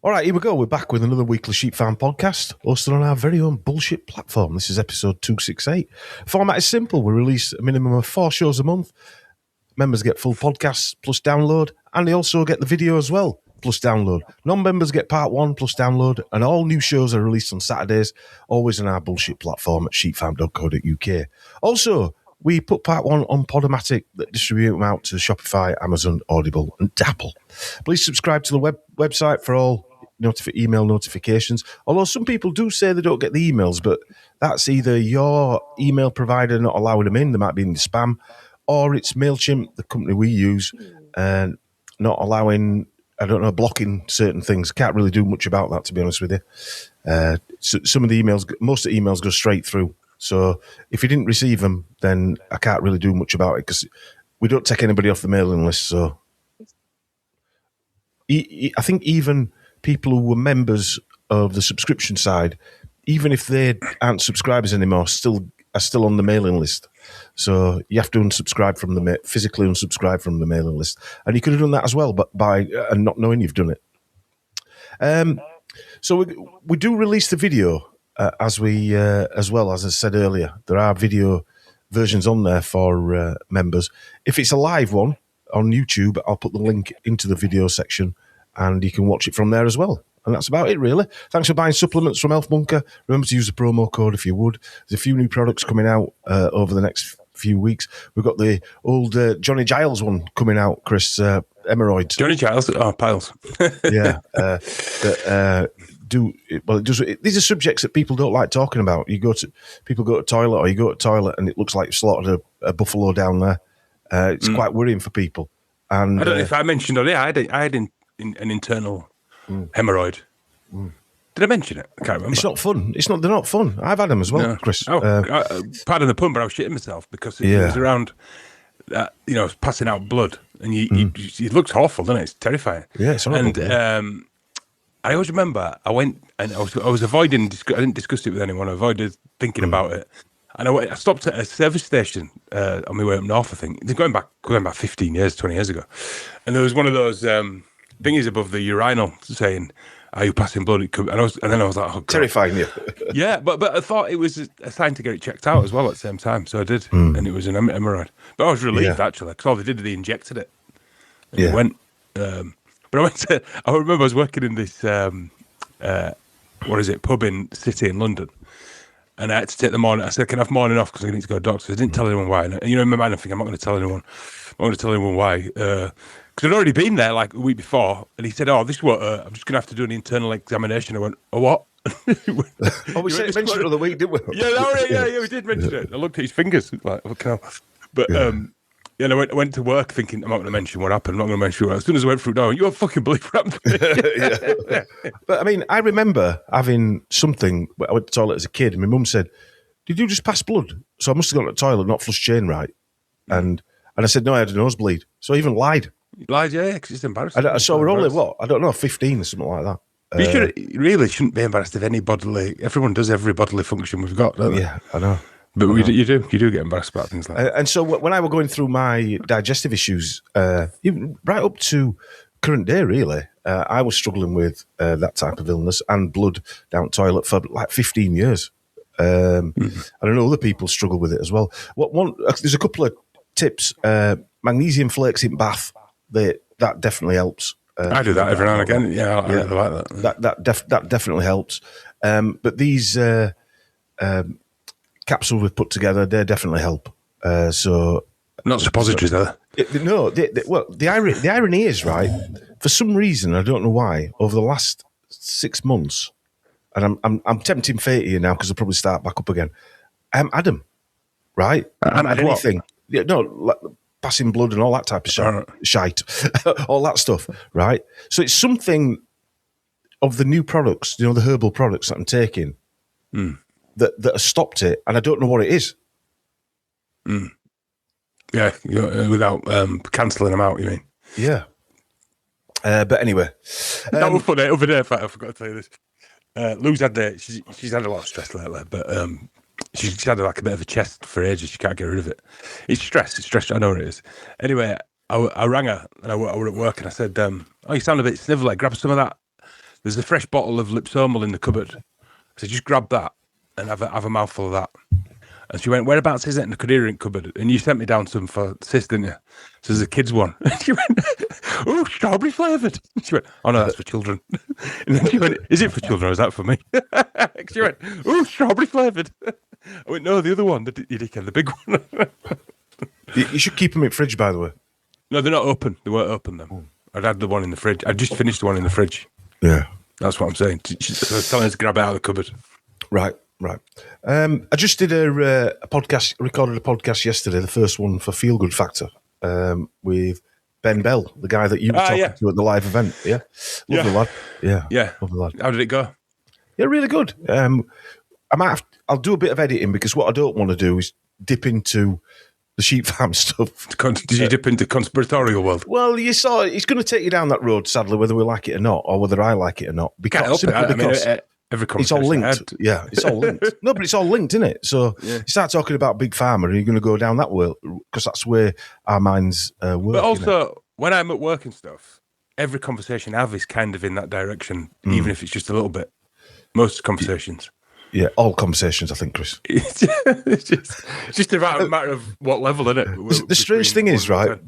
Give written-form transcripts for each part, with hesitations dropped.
All right, here we go. We're back with another weekly Sheep Farm podcast, hosted on our very own bullshit platform. This is episode 268. Format is simple. We release a minimum of 4 shows a month. Members get full podcasts plus download, and they also get the video as well, plus download. Non-members get part 1 plus download, and all new shows are released on Saturdays, always on our bullshit platform at sheepfarm.co.uk. Also, we put part 1 on Podomatic that distribute them out to Shopify, Amazon, Audible, and Dapple. Please subscribe to the website for all email notifications. Although some people do say they don't get the emails, but that's either your email provider not allowing them in, they might be in the spam, or it's MailChimp, the company we use, and not allowing, blocking certain things. Can't really do much about that, to be honest with you. Some of the emails, most of the emails go straight through. So if you didn't receive them, then I can't really do much about it because we don't take anybody off the mailing list. So I think even people who were members of the subscription side, even if they aren't subscribers anymore, are still on the mailing list. So you have to unsubscribe from physically unsubscribe from the mailing list, and you could have done that as well, but by not knowing you've done it. So we do release the video as well as I said earlier. There are video versions on there for members. If it's a live one on YouTube, I'll put the link into the video section, and you can watch it from there as well. And that's about it, really. Thanks for buying supplements from Health Bunker. Remember to use the promo code if you would. There's a few new products coming out over the next few weeks. We've got the old Johnny Giles one coming out, Chris, hemorrhoids. Johnny Giles? Oh, piles. Yeah. These are subjects that people don't like talking about. People go to toilet, or you go to toilet and it looks like you slaughtered a buffalo down there. It's quite worrying for people. And I don't know if I mentioned it. I had an internal hemorrhoid. Did I mention it? I can't remember. It's not fun. They're not fun. I've had them as well, Chris. Pardon the pun, but I was shitting myself because it was around, passing out blood, and it looks awful, doesn't it? It's terrifying. Yeah, it's horrible. And I always remember I went and I was avoiding. I didn't discuss it with anyone. I avoided thinking about it. And I stopped at a service station on my way up north. I think it's going back 15 years, 20 years ago, and there was one of those thingies above the urinal saying, "Are you passing blood?" And then I was like, "Oh, God." Terrifying you. Yeah, but I thought it was a sign to get it checked out as well at the same time, so I did, and it was an hemorrhoid. But I was relieved actually because all they did, they injected it, and it went. But I remember I was working in this pub in the city in London. And I had to take the morning. I said, "Can I have morning off because I need to go to the doctor?" I didn't tell anyone why. And in my mind, I think I'm not going to tell anyone. I'm not going to tell anyone why. Because I'd already been there like a week before. And he said, "Oh, this is what I'm just going to have to do an internal examination." I went, "Oh, what?" We mentioned it the other week, didn't we? Yeah, we did mention it. I looked at his fingers like, okay. But I went to work thinking I'm not going to mention what happened. I'm not going to mention what. As soon as I went through, no, you won't fucking believe what happened to me. But I mean, I remember having something. I went to the toilet as a kid, and my mum said, "Did you just pass blood?" So I must have gone to the toilet, not flushed chain right, and I said, "No, I had a nosebleed." So I even lied. You lied, yeah, because it's embarrassing. So we're only I don't know, 15 or something like that. But you really shouldn't be embarrassed of any bodily. Everyone does every bodily function we've got, don't they? Yeah, I know. But you do get embarrassed about things like that. And so when I was going through my digestive issues, even right up to current day, really, I was struggling with that type of illness and blood down the toilet for like 15 years. And I know other people struggle with it as well. There's a couple of tips. Magnesium flakes in bath, that definitely helps. I do that every now and again. Yeah, I really like that. That definitely helps. But these capsules we've put together, they definitely help. So not suppositories, are they? No. The irony is, right, for some reason, I don't know why, over the last 6 months, and I'm tempting fate here now because I'll probably start back up again. I haven't had them, right? I haven't had anything. Yeah, no, like passing blood and all that type of shite, all that stuff, right? So it's something of the new products, the herbal products that I'm taking, that has stopped it, and I don't know what it is. Yeah, without cancelling them out, you mean? Yeah. But anyway. That was funny. Over there, I forgot to tell you this. Lou's had she's had a lot of stress lately, but she's had like a bit of a chest for ages. She can't get rid of it. It's stress. I know what it is. Anyway, I rang her and I was at work and I said, "Oh, you sound a bit snivelly. Grab some of that there's a fresh bottle of Lipsomal in the cupboard. I said, just grab that and have a mouthful of that. And she went, whereabouts is it in the coherent cupboard? And you sent me down some for sis, didn't you? So there's a kid's one. And she went, oh, strawberry flavoured. She went, oh no, that's for children. And then she went, is it for children or is that for me? She went, oh, strawberry flavoured. I went, no, the other one, the dickhead, the big one. You should keep them in fridge, by the way. No, they're not open. They weren't open then. I'd had the one in the fridge. I just finished the one in the fridge. Yeah. That's what I'm saying. I was telling her to grab it out of the cupboard. Right. I just did a podcast, recorded a podcast yesterday, the first one for Feel Good Factor, with Ben Bell, the guy that you were talking to at the live event. Yeah. Lovely lad. Yeah. Lovely lad. How did it go? Yeah, really good. I'll do a bit of editing because what I don't want to do is dip into the sheep farm stuff. Did you dip into conspiratorial world? Well, you saw it's going to take you down that road, sadly, whether we like it or not, or whether I like it or not. Because every it's all linked. Yeah, it's all linked. No, but it's all linked, isn't it? So you start talking about Big Pharma and you're going to go down that world because that's where our minds work. But also, when I'm at work and stuff, every conversation I have is kind of in that direction, even if it's just a little bit. Most conversations. Yeah, all conversations, I think, Chris. It's just a matter of what level, isn't it? The strange thing is, right,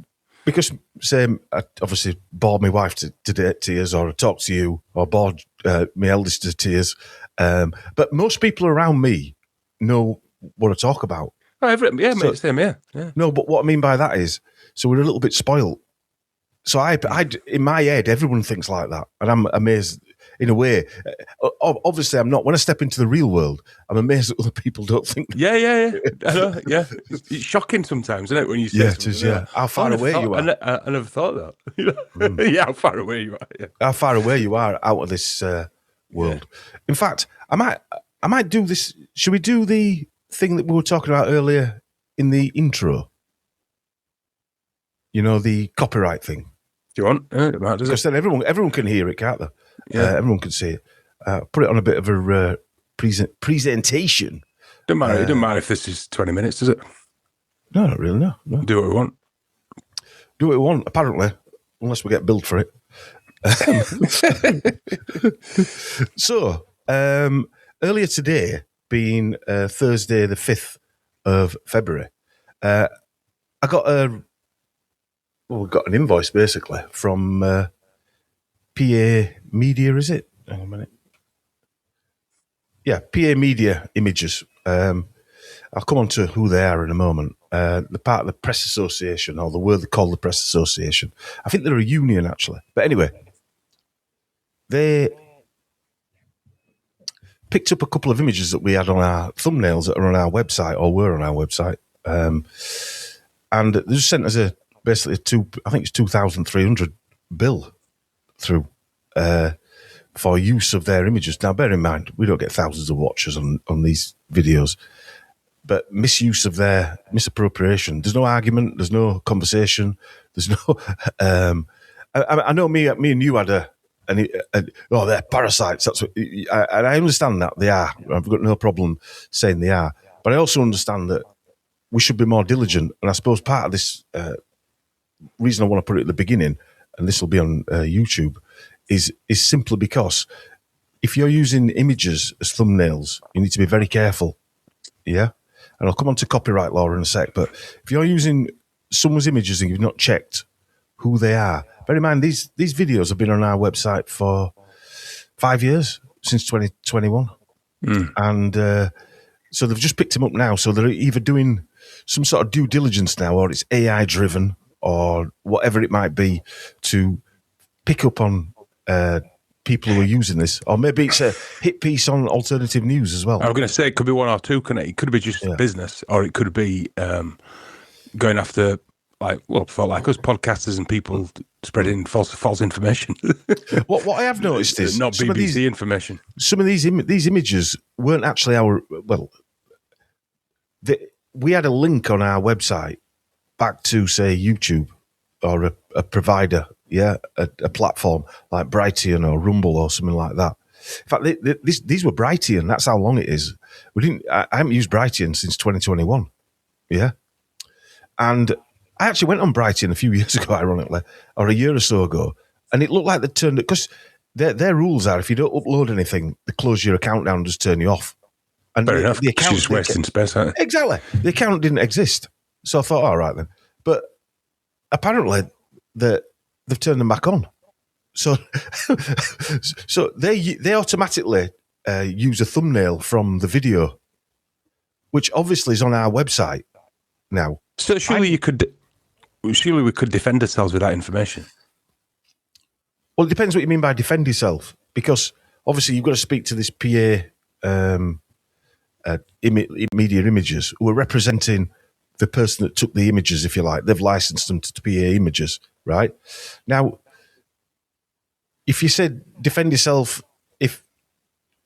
because, say, I obviously bored my wife to tears, or I talked to you, or bored my eldest to tears, but most people around me know what I talk about. Mate, same, yeah. No, but what I mean by that is, so we're a little bit spoiled. So I in my head, everyone thinks like that, and I'm amazed. In a way, obviously, I'm not. When I step into the real world, I'm amazed that other people don't think. Yeah. I know, yeah. It's shocking sometimes, isn't it? When you say, yeah, it is. Yeah, how far away you are. I never thought that. Yeah, how far away you are. Yeah. How far away you are out of this world. Yeah. In fact, I might do this. Should we do the thing that we were talking about earlier in the intro? You know, the copyright thing. Do you want? Because then everyone can hear it, can't they? Yeah. Everyone can see it. Put it on a bit of a presentation. Don't matter. It doesn't matter if this is 20 minutes, does it? No, not really. No. Do what we want. Do what we want. Apparently, unless we get billed for it. So earlier today, being Thursday, the 5th of February, I got we got an invoice basically from PA Media, is it? Hang on a minute. Yeah, PA Media Images. I'll come on to who they are in a moment. They're part of the Press Association, or the word they call the Press Association. I think they're a union, actually. But anyway, they picked up a couple of images that we had on our thumbnails that are on our website, or were on our website. And they just sent us basically I think it's 2,300 bill through for use of their images. Now, bear in mind, we don't get thousands of watchers on these videos, but misappropriation. There's no argument. There's no conversation. There's no. I know me and you had they're parasites. That's what, and I understand that they are. I've got no problem saying they are, but I also understand that we should be more diligent. And I suppose part of this reason I want to put it at the beginning, and this will be on YouTube, is simply because if you're using images as thumbnails, you need to be very careful. Yeah? And I'll come on to copyright law in a sec, but if you're using someone's images and you've not checked who they are, bear in mind, these videos have been on our website for 5 years, since 2021. And so they've just picked them up now. So they're either doing some sort of due diligence now, or it's AI driven, or whatever it might be, to pick up on people who are using this. Or maybe it's a hit piece on alternative news as well. I was going to say it could be one or two, couldn't it? It could be just business, or it could be going after, like us podcasters and people spreading false information. What I have noticed is not BBC information. Some of these images weren't actually we had a link on our website back to, say, YouTube or a provider, a platform like Brightian or Rumble or something like that. In fact, these were Brightian. That's how long it is. I haven't used Brightian since 2021. Yeah, and I actually went on Brightian a few years ago, ironically, or a year or so ago, and it looked like they turned it, because their rules are if you don't upload anything, they close your account down and just turn you off. And Fair enough. The account, She's just wasting space, aren't it? Exactly. The account didn't exist. So I thought, all right then. But apparently they've turned them back on. So they automatically use a thumbnail from the video, which obviously is on our website now. So surely we could defend ourselves with that information. Well, it depends what you mean by defend yourself, because obviously you've got to speak to this PA media images who are representing the person that took the images, if you like. They've licensed them to PA images, right? Now, if you said defend yourself, if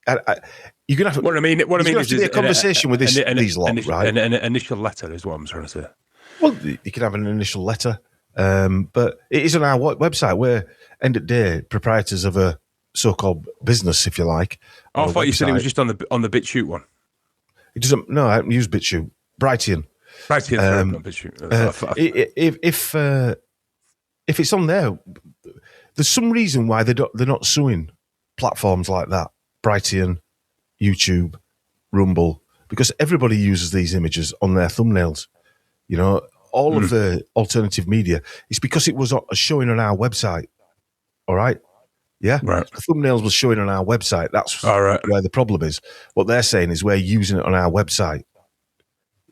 you're gonna have what I mean is be a conversation with these lot, right? An initial letter is what I'm trying to say. Well, you can have an initial letter, but it is on our website. We're end of day proprietors of a so-called business, if you like. Oh, I thought you said it was just on the BitChute one. It doesn't. No, I haven't used BitChute. Brighteon. Brighteon, sorry, not BitChute. If it's on there, there's some reason why they're not suing platforms like that. Brighteon, YouTube, Rumble, because everybody uses these images on their thumbnails. You know, all of the alternative media. It's because it was showing on our website. All right. Yeah. Right. The thumbnails was showing on our website. That's all right. Where the problem is. What they're saying is we're using it on our website.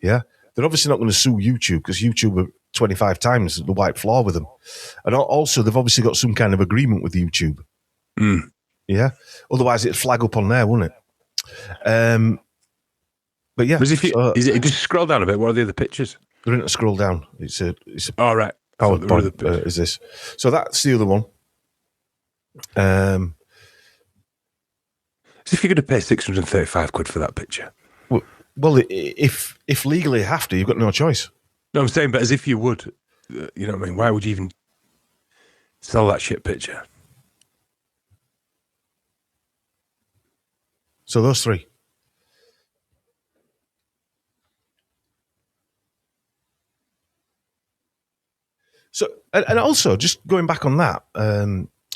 Yeah. They're obviously not going to sue YouTube because YouTube are 25 times the white floor with them. And also, they've obviously got some kind of agreement with YouTube. Yeah. Otherwise, it'd flag up on there, wouldn't it? But yeah. Just scroll down a bit. What are the other pictures? They're going to scroll down. It's a all right. PowerPoint is this. So that's the other one. So if you're going to pay 635 quid for that picture. Well, if legally you have to, you've got no choice. No, I'm saying, but as if you would, you know what I mean? Why would you even sell that shit picture? So those three. So, and also, just going back on that,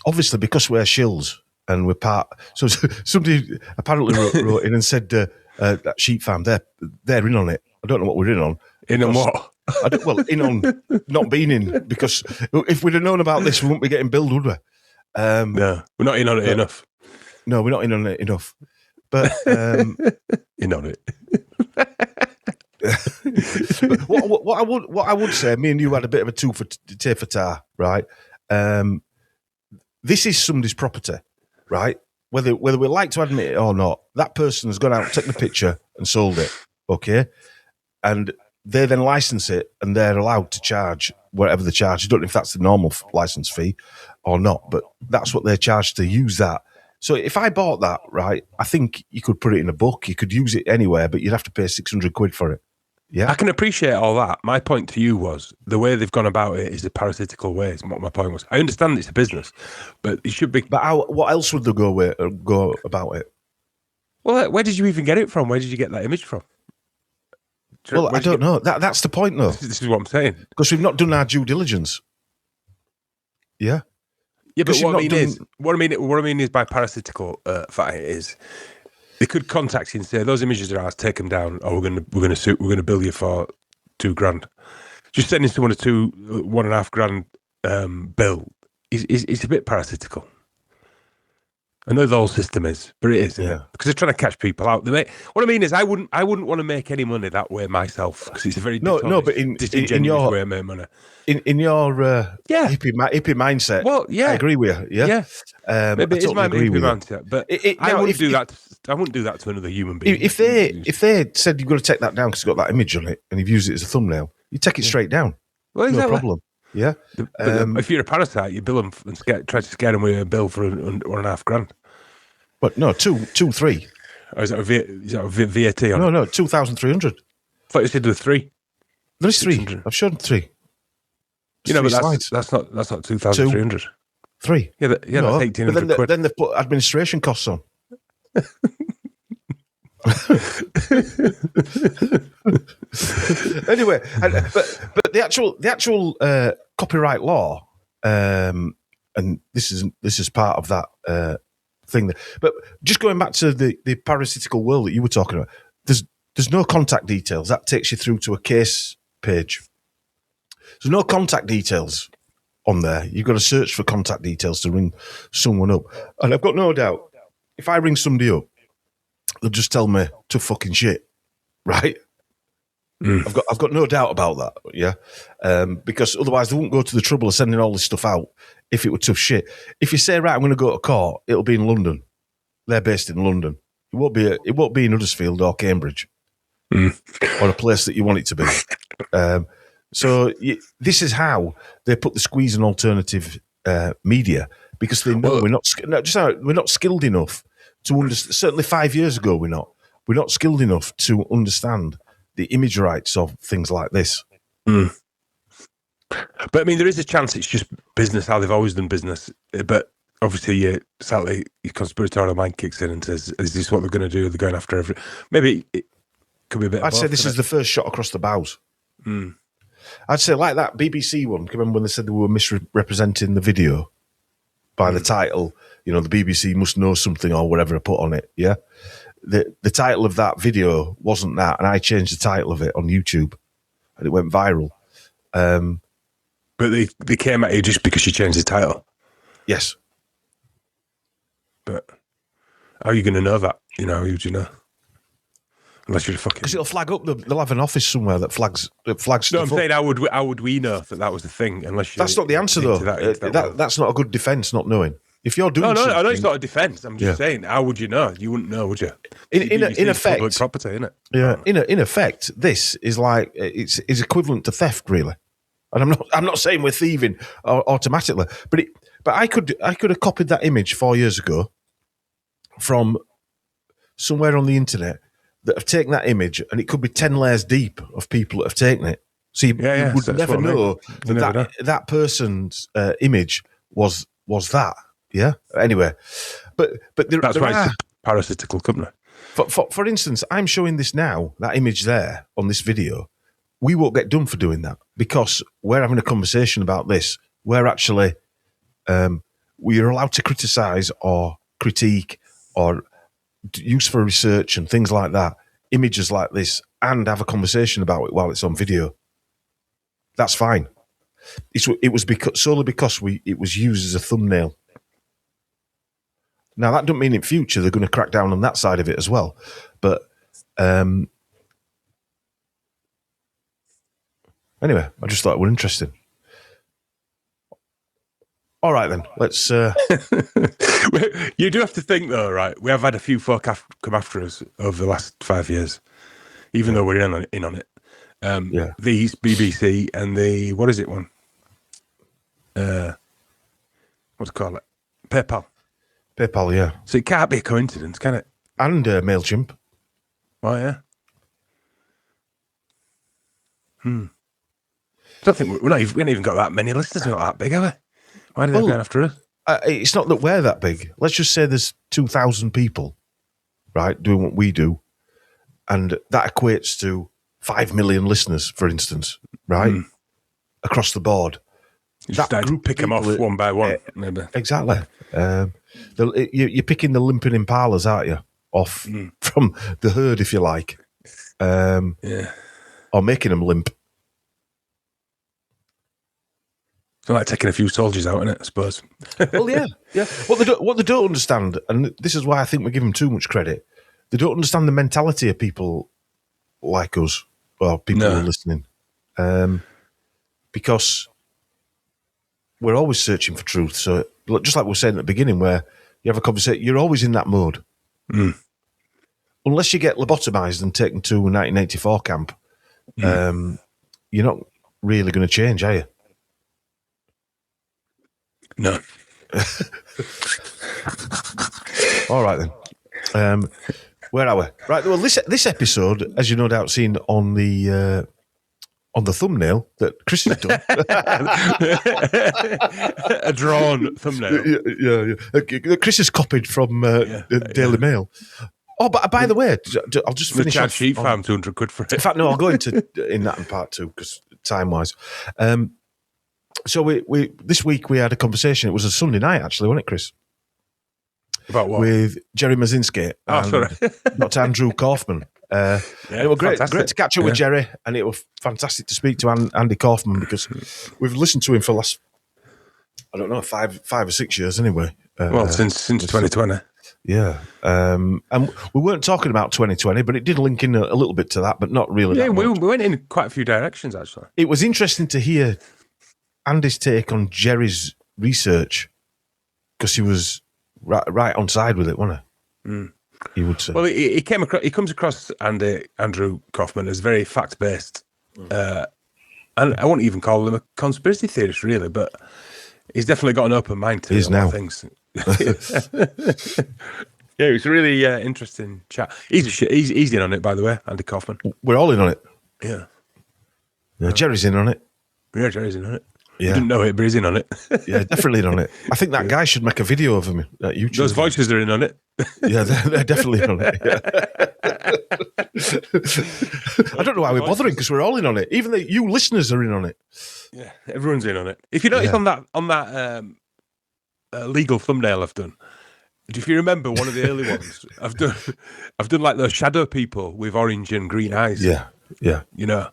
obviously because we're shills and we're part. So somebody apparently wrote in and said that sheep farm, they're in on it. I don't know what we're in on. In on what? In on not being in, because if we'd have known about this, we wouldn't be getting billed, would we? No, we're not in on it enough. No, we're not in on it enough. But in on it. what I would say, me and you had a bit of a tit for tat, right? This is somebody's property, right? Whether we like to admit it or not, that person has gone out, taken a picture, and sold it. Okay, and they then license it, and they're allowed to charge whatever they charge. I don't know if that's the normal license fee or not, but that's what they're charged to use that. So if I bought that, right, I think you could put it in a book, you could use it anywhere, but you'd have to pay 600 quid for it. Yeah, I can appreciate all that. My point to you was the way they've gone about it is the parasitical way. Is what my point was. I understand it's a business, but it should be. But what else would they go about it? Well, where did you even get it from? Where did you get that image from? Well, I don't know. That's the point, though. This is what I'm saying. Because we've not done our due diligence. Yeah. Yeah, but what I mean is by parasitical fact is they could contact you and say those images are ours, take them down, or we're going to bill you for $2,000. Just sending someone a $1.5 bill is a bit parasitical. I know the whole system is, but it is, yeah, because they're trying to catch people out. What I mean is, I wouldn't want to make any money that way myself, because it's a very but in your way of making money. In your hippie mindset, well, yeah, I agree with you. Yeah, maybe it is my hippie mindset, but I wouldn't do that. I wouldn't do that to another human being. If they said you've got to take that down because it's got that image on it, and you've used it as a thumbnail, you take it straight down. Well, exactly. No problem. Yeah. If you're a parasite, you bill them and try to scare them with a bill for $1.5 But no, 3. Oh, is that a VAT on it? No, 2,300. I thought you said there were 3. There is 3. I've shown 3. You know, but that's not 2,300. 3. Yeah, that's 1,800 quid. Then they've put administration costs on. Anyway, but the actual copyright law and this is part of that thing. But just going back to the parasitical world that you were talking about, there's no contact details. That takes you through to a case page. There's no contact details on there. You've got to search for contact details to ring someone up. And I've got no doubt, if I ring somebody up, they'll just tell me to fucking shit, right? I've got no doubt about that, yeah. Because otherwise they wouldn't go to the trouble of sending all this stuff out if it were tough shit. If you say, right, I'm going to go to court, it'll be in London. They're based in London. It won't be in Huddersfield or Cambridge or a place that you want it to be. So this is how they put the squeeze on alternative media, because they know we're not skilled enough to understand. Certainly 5 years ago, we're not skilled enough to understand the image rights of things like this. But I mean, there is a chance it's just business, how they've always done business. But obviously, your conspiratorial mind kicks in and says, "Is this what they're going to do? They're going after every." Maybe it could be a bit. I'd say this is the first shot across the bows. I'd say like that BBC one. Can you remember when they said they were misrepresenting the video by the title? You know, the BBC must know something or whatever I put on it. Yeah, the title of that video wasn't that, and I changed the title of it on YouTube, and it went viral. But they came at you just because you changed the title. Yes. But how are you going to know that? You know, how would you know? Unless you're fucking... Because it'll flag up. They'll have an office somewhere that flags No, stuff I'm saying, how would we know that was the thing? Unless you... That's not the answer, though. That's not a good defence, not knowing. If you're doing No, I know it's not a defence. I'm just saying, how would you know? You wouldn't know, would you? In effect... public property, isn't it? Yeah, in effect, this is like... It's equivalent to theft, really. And I'm not saying we're thieving automatically, but I could have copied that image 4 years ago from somewhere on the internet that have taken that image, and it could be 10 layers deep of people that have taken it. So you would never know that person's image was that. Yeah. Anyway, but that's why it's a parasitical company. For instance, I'm showing this now, that image there on this video. We won't get done for doing that because we're having a conversation about this. We're actually we are allowed to criticise or critique or use for research and things like that, images like this, and have a conversation about it while it's on video. That's fine. It was solely because it was used as a thumbnail. Now, that doesn't mean in future they're going to crack down on that side of it as well. But anyway, I just thought it was interesting. All right, then. Let's... You do have to think, though, right? We have had a few folk come after us over the last 5 years, even though we're in on it. These, BBC, and the... What is it one? What's it called? PayPal. PayPal, yeah. So it can't be a coincidence, can it? And MailChimp. Oh, yeah. I don't think we ain't even got that many listeners. We're not that big, have we? Why are they going after us? It's not that we're that big. Let's just say there's 2,000 people, right, doing what we do, and that equates to 5 million listeners, for instance, right, across the board. You just start to pick them off one by one, maybe. Exactly. You're picking the limping impalas, aren't you, off from the herd, if you like, or making them limp. It's like taking a few soldiers out, isn't it, I suppose? Well, yeah. What they don't understand, and this is why I think we give them too much credit, they don't understand the mentality of people like us, or people who are listening. Because we're always searching for truth. So just like we were saying at the beginning, where you have a conversation, you're always in that mode. Unless you get lobotomized and taken to a 1984 camp, you're not really going to change, are you? No. All right then. Where are we? Right. Well, this episode, as you no doubt seen on the thumbnail that Chris has done, a drawn thumbnail. Yeah. Chris has copied from the Daily Mail. Oh, but by the way, I'll just finish the off. Sheep Farm, 200 quid for it. In fact, no, I'll go into that in part two because time wise. So we this week we had a conversation. It was a Sunday night, actually, wasn't it, Chris? About what? With Jerry Marzinsky and Dr. Andrew Kaufman. It was great to catch up with Jerry, and it was fantastic to speak to Andy Kaufman, because we've listened to him for the last, I don't know, five or 6 years anyway. Since 2020. Yeah. And we weren't talking about 2020, but it did link in a little bit to that, but not really. Yeah, we went in quite a few directions, actually. It was interesting to hear Andy's take on Jerry's research, because he was right on side with it, wasn't he? Mm. He would say. Well, he comes across Andrew Kaufman as very fact based, and I won't even call him a conspiracy theorist, really, but he's definitely got an open mind to a lot of things. Yeah, it was a really interesting chat. He's in on it, by the way, Andy Kaufman. We're all in on it. Yeah. Jerry's in on it. Yeah, Jerry's in on it. Yeah. I didn't know it, but he's in on it. Yeah, definitely in on it. I think that guy should make a video of him at YouTube. Those voices are in on it. Yeah, they're definitely in on it. Yeah. I don't know why we're bothering, because we're all in on it. Even you listeners are in on it. Yeah, everyone's in on it. If you notice on that legal thumbnail I've done, if you remember one of the early ones, I've done like those shadow people with orange and green eyes. Yeah. You know.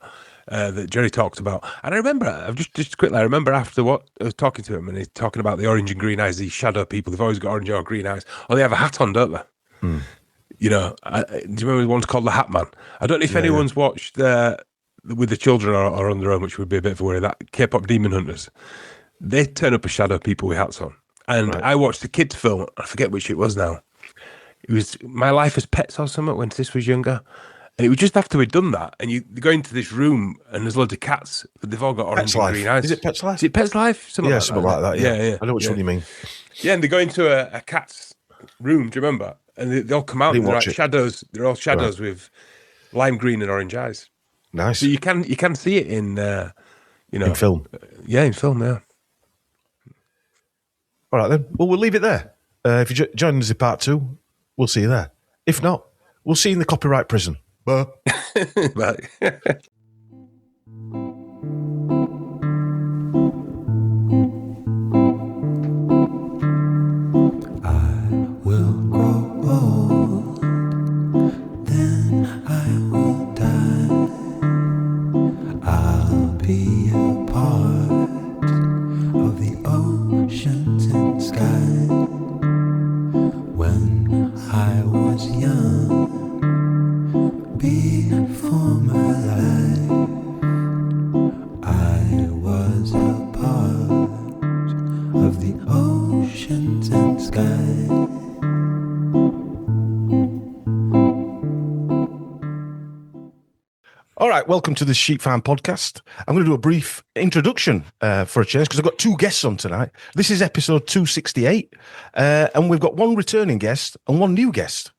That Jerry talked about, and I remember, I remember after what I was talking to him, and he's talking about the orange and green eyes, these shadow people. They've always got orange or green eyes, or they have a hat on, don't they? Mm. You know, do you remember the one's called the Hat Man? I don't know if anyone's watched with the children or on their own, which would be a bit of a worry. That K-pop Demon Hunters, they turn up as shadow people with hats on, and I watched the kids' film. I forget which it was now. It was My Life as Pets or something when this was younger. And it would just after we'd done that, and you go into this room, and there's loads of cats, but they've all got orange and green eyes. Is it Pet's Life? Is it Pet's Life? Something like that. Yeah. I know which one you mean. Yeah, and they go into a cat's room. Do you remember? And they all come out. And they're like shadows. They're all shadows with lime green and orange eyes. Nice. So you can see it in in film. Yeah, in film. Yeah. All right then. Well, we'll leave it there. If you join us in part 2, we'll see you there. If not, we'll see you in the copyright prison. Bye. All right, welcome to the Sheep Farm podcast. I'm going to do a brief introduction for a change, because I've got 2 guests on tonight. This is episode 268, and we've got 1 returning guest and 1 new guest,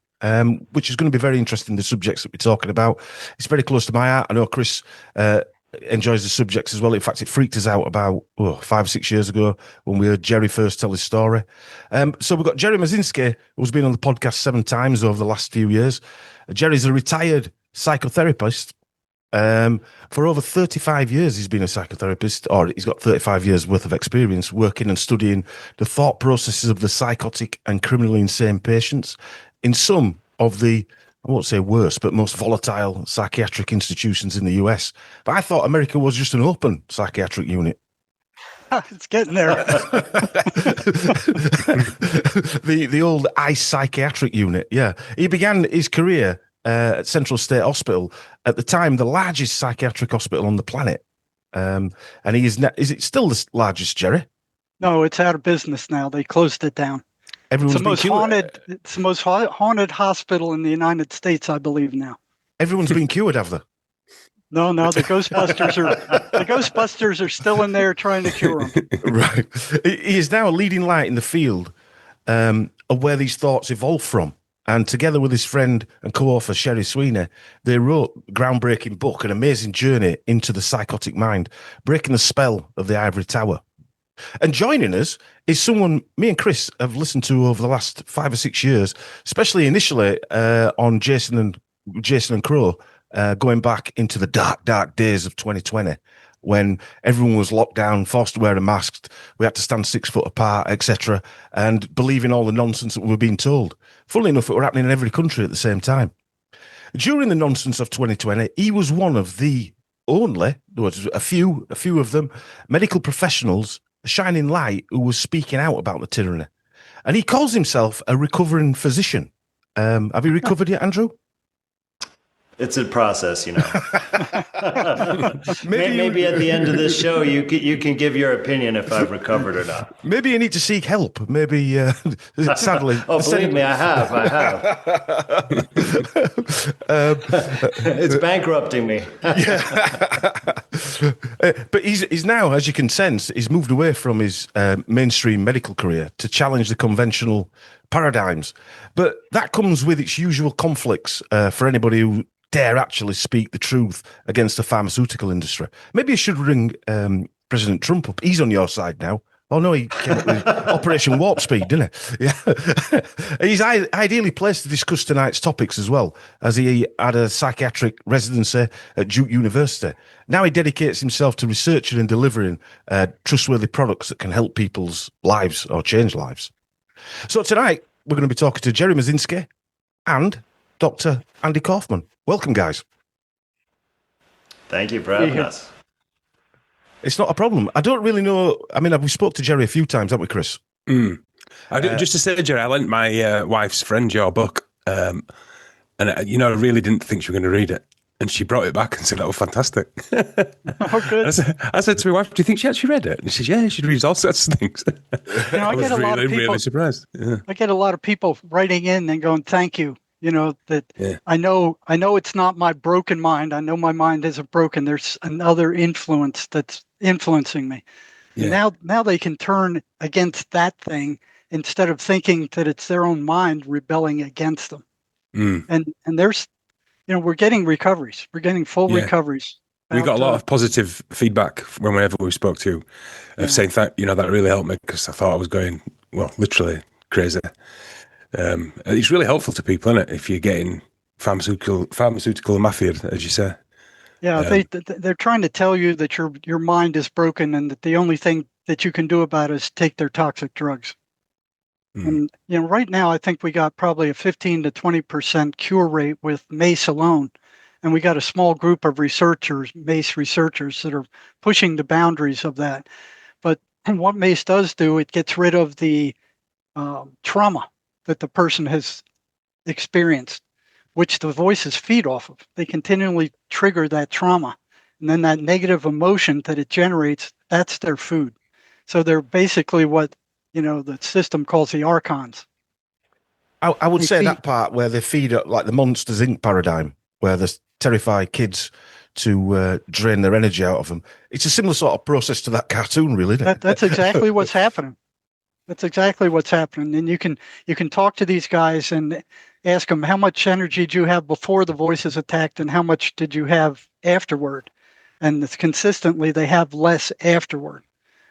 which is going to be very interesting, the subjects that we're talking about. It's very close to my heart. I know Chris enjoys the subjects as well. In fact, it freaked us out about 5 or 6 years ago when we heard Jerry first tell his story. So we've got Jerry Marzinsky, who's been on the podcast 7 times over the last few years. Jerry's a retired psychotherapist. For over 35 years, he's been a psychotherapist, or he's got 35 years worth of experience working and studying the thought processes of the psychotic and criminally insane patients in some of the, I won't say worst, but most volatile psychiatric institutions in the US. But I thought America was just an open psychiatric unit. It's getting there. The old ICE psychiatric unit, yeah. He began his career at Central State Hospital, at the time the largest psychiatric hospital on the planet. And he is it still the largest, Jerry? No, it's out of business now. They closed it down. It's the most haunted hospital in the United States, I believe now. Everyone's been cured, have they? No, the Ghostbusters are still in there trying to cure them. Right. He is now a leading light in the field of where these thoughts evolve from. And together with his friend and co-author Sherry Sweeney, they wrote a groundbreaking book, an amazing journey into the psychotic mind, breaking the spell of the ivory tower. And joining us is someone me and Chris have listened to over the last 5 or 6 years, especially initially on Jason and Crow, going back into the dark days of 2020, when everyone was locked down, forced to wear a mask, we had to stand 6 foot apart, etc., and believing all the nonsense that we were being told. Funnily enough, it were happening in every country at the same time. During the nonsense of 2020, he was one of the only, there was a few of them, medical professionals, a shining light, who was speaking out about the tyranny. And he calls himself a recovering physician. Have you recovered yet, Andrew? It's a process, you know. maybe at the end of this show, you can give your opinion if I've recovered or not. Maybe you need to seek help. Maybe, sadly. Oh, believe me, I have. It's bankrupting me. But he's now, as you can sense, he's moved away from his mainstream medical career to challenge the conventional paradigms. But that comes with its usual conflicts for anybody who dare actually speak the truth against the pharmaceutical industry. Maybe you should ring President Trump up. He's on your side now. Oh, no, he came up with Operation Warp Speed, didn't he? Yeah. He's ideally placed to discuss tonight's topics as well, as he had a psychiatric residency at Duke University. Now he dedicates himself to researching and delivering trustworthy products that can help people's lives or change lives. So tonight, we're going to be talking to Jerry Marzinsky and Dr. Andy Kaufman. Welcome, guys. Thank you for having us. It's not a problem. I don't really know. I mean, we spoke to Jerry a few times, haven't we, Chris? Just to say, Jerry, I lent my wife's friend your book, and I really didn't think she was going to read it. And she brought it back and said, "Oh, fantastic!" Oh, good. I said to my wife, "Do you think she actually read it?" And she said, "Yeah, she reads all sorts of things." I was really surprised. Yeah. I get a lot of people writing in and going, "Thank you." I know it's not my broken mind. I know my mind isn't broken. There's another influence that's influencing me. Yeah. Now they can turn against that thing instead of thinking that it's their own mind rebelling against them. And there's, we're getting recoveries. We're getting full recoveries. We got a lot of positive feedback whenever we spoke to you, of saying that really helped me, because I thought I was going, literally crazy. It's really helpful to people, isn't it, if you're getting pharmaceutical mafia, as you say. Yeah, they're trying to tell you that your mind is broken and that the only thing that you can do about it is take their toxic drugs. And right now I think we got probably a 15 to 20% cure rate with MACE alone, and we got a small group of MACE researchers that are pushing the boundaries of that. But what MACE does do, it gets rid of the trauma that the person has experienced, which the voices feed off of. They continually trigger that trauma. And then that negative emotion that it generates, that's their food. So they're basically what, the system calls the archons. I would say that part where they feed like the Monsters, Inc. paradigm, where they terrify kids to drain their energy out of them. It's a similar sort of process to that cartoon, really, isn't it? That's exactly what's happening. That's exactly what's happening. And you can talk to these guys and ask them, how much energy did you have before the voices attacked and how much did you have afterward? And it's consistently, they have less afterward.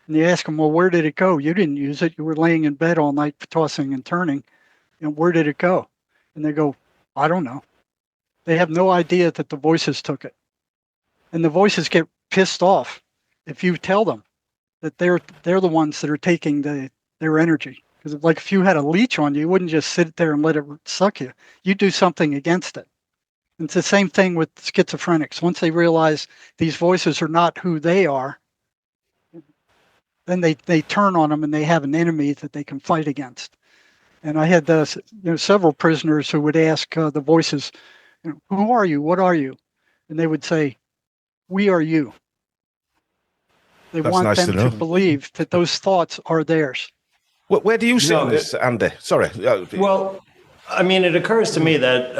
And you ask them, well, where did it go? You didn't use it. You were laying in bed all night tossing and turning. Where did it go? And they go, I don't know. They have no idea that the voices took it. And the voices get pissed off if you tell them that they're the ones that are taking their energy. Because if you had a leech on you, you wouldn't just sit there and let it suck you. You do something against it. And it's the same thing with schizophrenics. Once they realize these voices are not who they are, then they turn on them and they have an enemy that they can fight against. And I had several prisoners who would ask the voices, who are you? What are you? And they would say, we are you. They want them to believe that those thoughts are theirs. Where do you see this, Andy? Sorry. Well, I mean, it occurs to me that,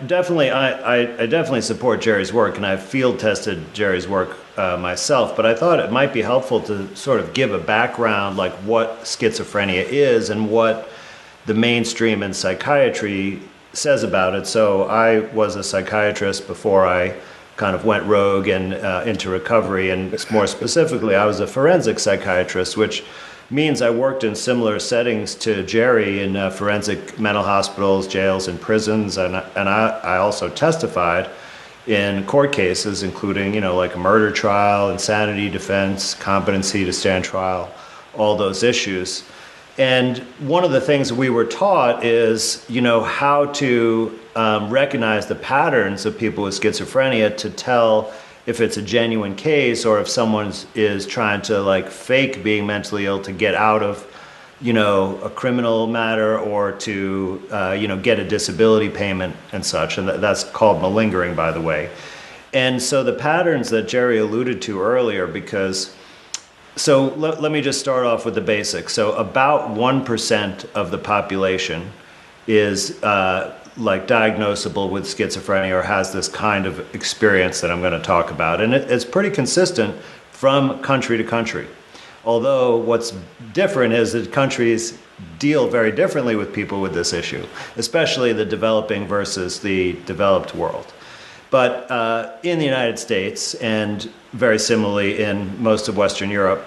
definitely, I definitely support Jerry's work, and I've field tested Jerry's work myself. But I thought it might be helpful to sort of give a background, like what schizophrenia is and what the mainstream in psychiatry says about it. So I was a psychiatrist before I kind of went rogue and into recovery, and more specifically, I was a forensic psychiatrist, which means I worked in similar settings to Jerry in forensic mental hospitals, jails, and prisons, and I also testified in court cases, including, like a murder trial, insanity defense, competency to stand trial, all those issues. And one of the things we were taught is, how to recognize the patterns of people with schizophrenia to tell if it's a genuine case or if someone is trying to fake being mentally ill to get out of, a criminal matter or to, get a disability payment and such. And that's called malingering, by the way. And so the patterns that Jerry alluded to earlier, so let me just start off with the basics. So about 1% of the population is diagnosable with schizophrenia or has this kind of experience that I'm going to talk about. And it's pretty consistent from country to country. Although what's different is that countries deal very differently with people with this issue, especially the developing versus the developed world. But in the United States, and very similarly in most of Western Europe,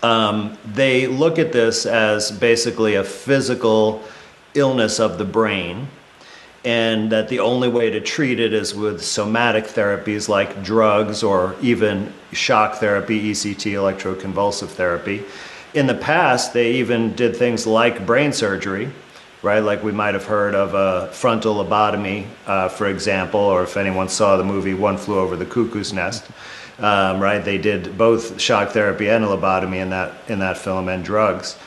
they look at this as basically a physical illness of the brain, and that the only way to treat it is with somatic therapies like drugs or even shock therapy, ECT, electroconvulsive therapy. In the past, they even did things like brain surgery, right? Like we might have heard of a frontal lobotomy, for example, or if anyone saw the movie One Flew Over the Cuckoo's Nest, right? They did both shock therapy and a lobotomy in that film, and drugs.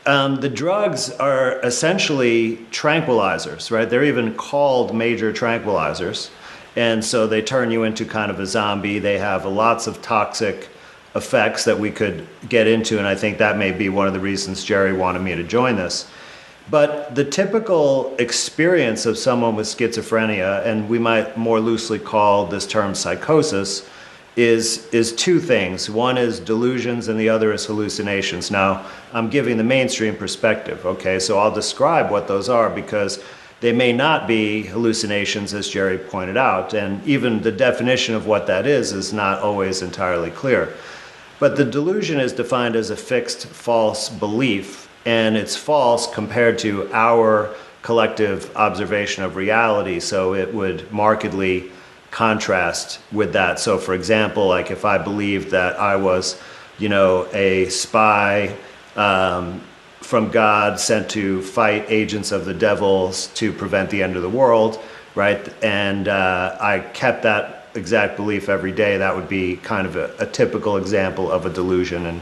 The drugs are essentially tranquilizers, right? They're even called major tranquilizers. And so they turn you into kind of a zombie. They have lots of toxic effects that we could get into, and I think that may be one of the reasons Jerry wanted me to join this. But the typical experience of someone with schizophrenia, and we might more loosely call this term psychosis, is two things. One is delusions and the other is hallucinations. Now, I'm giving the mainstream perspective, okay? So I'll describe what those are because they may not be hallucinations, as Jerry pointed out, and even the definition of what that is not always entirely clear. But the delusion is defined as a fixed false belief, and it's false compared to our collective observation of reality, so it would markedly contrast with that. So for example, like if I believed that I was, a spy from God sent to fight agents of the devils to prevent the end of the world, right? And I kept that exact belief every day, that would be kind of a typical example of a delusion. And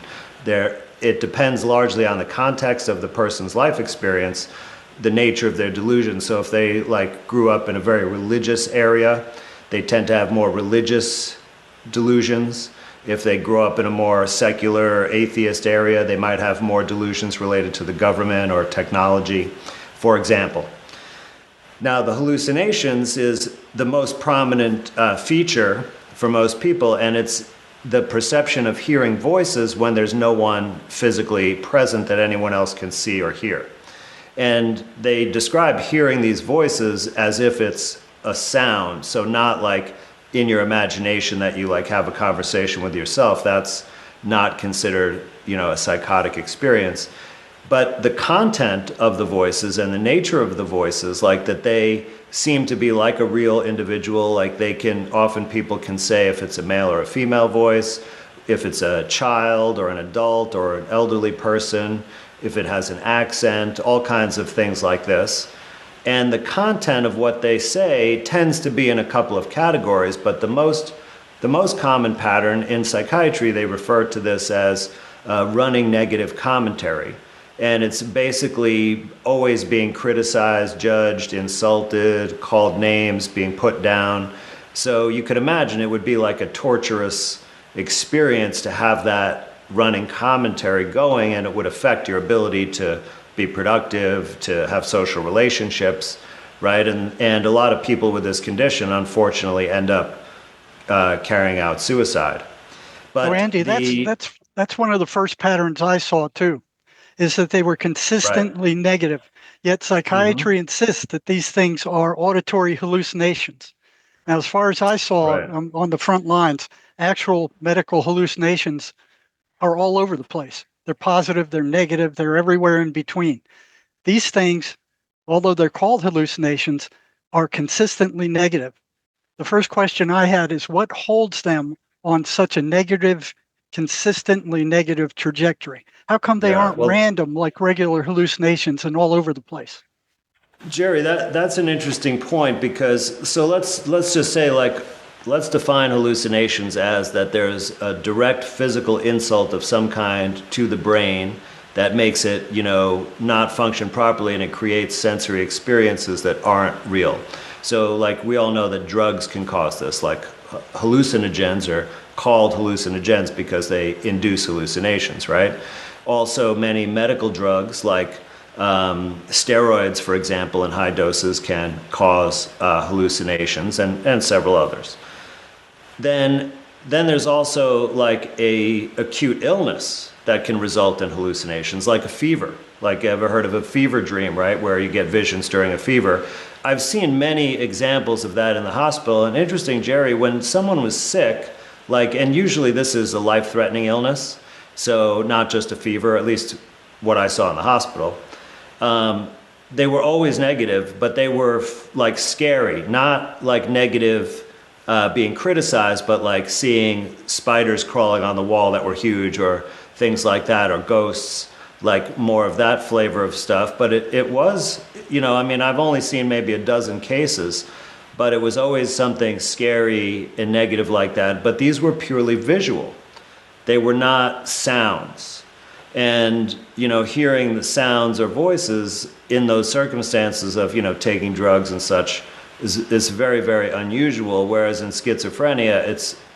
it depends largely on the context of the person's life experience, the nature of their delusion. So if they grew up in a very religious area, they tend to have more religious delusions. If they grow up in a more secular, atheist area, they might have more delusions related to the government or technology, for example. Now, the hallucinations is the most prominent feature for most people, and it's the perception of hearing voices when there's no one physically present that anyone else can see or hear. And they describe hearing these voices as if it's a sound, so not like in your imagination that you have a conversation with yourself. That's not considered, a psychotic experience. But the content of the voices and the nature of the voices, that they seem to be like a real individual, people can say if it's a male or a female voice, if it's a child or an adult or an elderly person, if it has an accent, all kinds of things like this. And the content of what they say tends to be in a couple of categories, but the most common pattern in psychiatry, they refer to this as running negative commentary. And it's basically always being criticized, judged, insulted, called names, being put down. So you could imagine it would be like a torturous experience to have that running commentary going, and it would affect your ability to be productive, to have social relationships, right? And a lot of people with this condition, unfortunately, end up carrying out suicide. But Randy, that's one of the first patterns I saw too, is that they were consistently negative. Yet psychiatry insists that these things are auditory hallucinations. Now, as far as I saw on the front lines, actual medical hallucinations are all over the place. They're positive, they're negative, they're everywhere in between. These things, although they're called hallucinations, are consistently negative. the first question I had is what holds them on such a negative, consistently negative trajectory? How come they aren't random like regular hallucinations and all over the place? Jerry, that's an interesting point, because so let's just say, like, let's define hallucinations as that there's a direct physical insult of some kind to the brain that makes it, not function properly, and it creates sensory experiences that aren't real. So, like, we all know that drugs can cause this. Like, hallucinogens are called hallucinogens because they induce hallucinations, right? Also, many medical drugs, like steroids, for example, in high doses can cause hallucinations, and several others. Then there's also like a acute illness that can result in hallucinations, like a fever. Like, you ever heard of a fever dream, right? Where you get visions during a fever. I've seen many examples of that in the hospital. And interesting, Jerry, when someone was sick, and usually this is a life-threatening illness, so not just a fever, at least what I saw in the hospital, they were always negative, but they were like scary, not like negative being criticized, but like seeing spiders crawling on the wall that were huge, or things like that, or ghosts, like more of that flavor of stuff. But it was, I've only seen maybe a dozen cases, but it was always something scary and negative like that. But these were purely visual. They were not sounds. And, hearing the sounds or voices in those circumstances of, taking drugs and such is very, very unusual. Whereas in schizophrenia,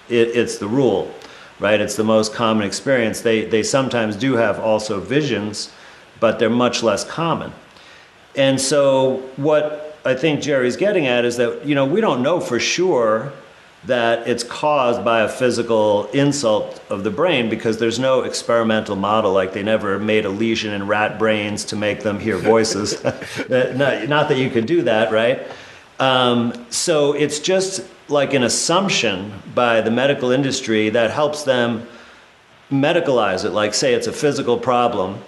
it's the rule, right? It's the most common experience. They sometimes do have also visions, but they're much less common. And so what I think Jerry's getting at is that, we don't know for sure that it's caused by a physical insult of the brain, because there's no experimental model. Like, they never made a lesion in rat brains to make them hear voices. Not that you could do that, right? So it's just like an assumption by the medical industry that helps them medicalize it. Like, say it's a physical problem,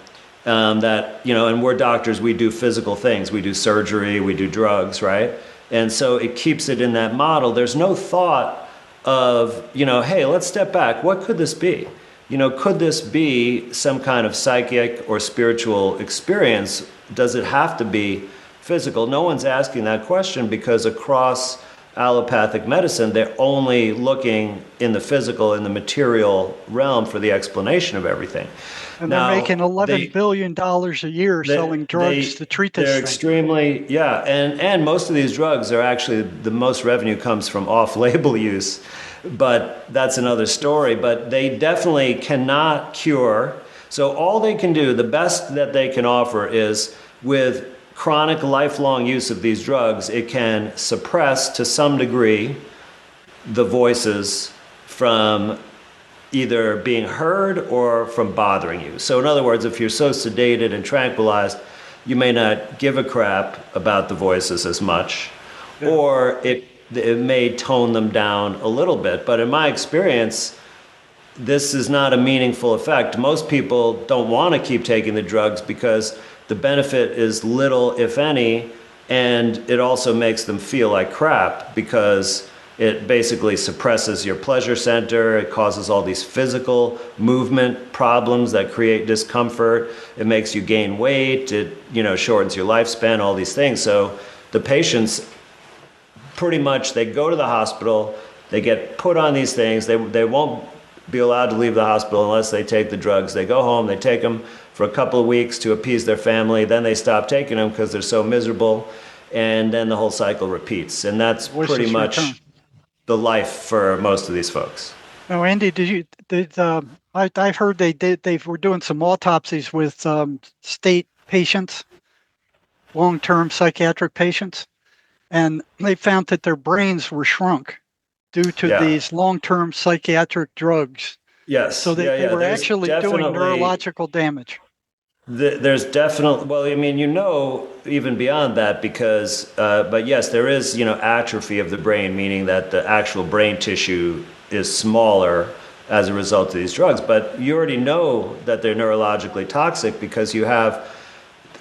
that, and we're doctors, we do physical things. We do surgery, we do drugs, right? And so it keeps it in that model. There's no thought of, hey, let's step back. What could this be? Could this be some kind of psychic or spiritual experience? Does it have to be physical? No one's asking that question, because across allopathic medicine, they're only looking in the physical, in the material realm for the explanation of everything. And they're making $11 billion a year selling drugs to treat this they're thing. Extremely, yeah. And most of these drugs are actually, the most revenue comes from off-label use, but that's another story. But they definitely cannot cure. So all they can do, the best that they can offer, is with chronic lifelong use of these drugs, it can suppress to some degree the voices from either being heard or from bothering you. So in other words, if you're so sedated and tranquilized, you may not give a crap about the voices as much, or it may tone them down a little bit. But in my experience, this is not a meaningful effect. Most people don't want to keep taking the drugs because the benefit is little, if any, and it also makes them feel like crap, because it basically suppresses your pleasure center. It causes all these physical movement problems that create discomfort. It makes you gain weight. It, shortens your lifespan, all these things. So the patients, pretty much, they go to the hospital, they get put on these things. They won't be allowed to leave the hospital unless they take the drugs. They go home, they take them for a couple of weeks to appease their family. Then they stop taking them because they're so miserable. And then the whole cycle repeats. And that's pretty much the life for most of these folks. Now, Andy, I've heard they were doing some autopsies with state patients, long-term psychiatric patients, and they found that their brains were shrunk due to these long-term psychiatric drugs. Yes. So they were actually doing neurological damage. There's definitely, well, even beyond that, because, but yes, there is, atrophy of the brain, meaning that the actual brain tissue is smaller as a result of these drugs. But you already know that they're neurologically toxic because you have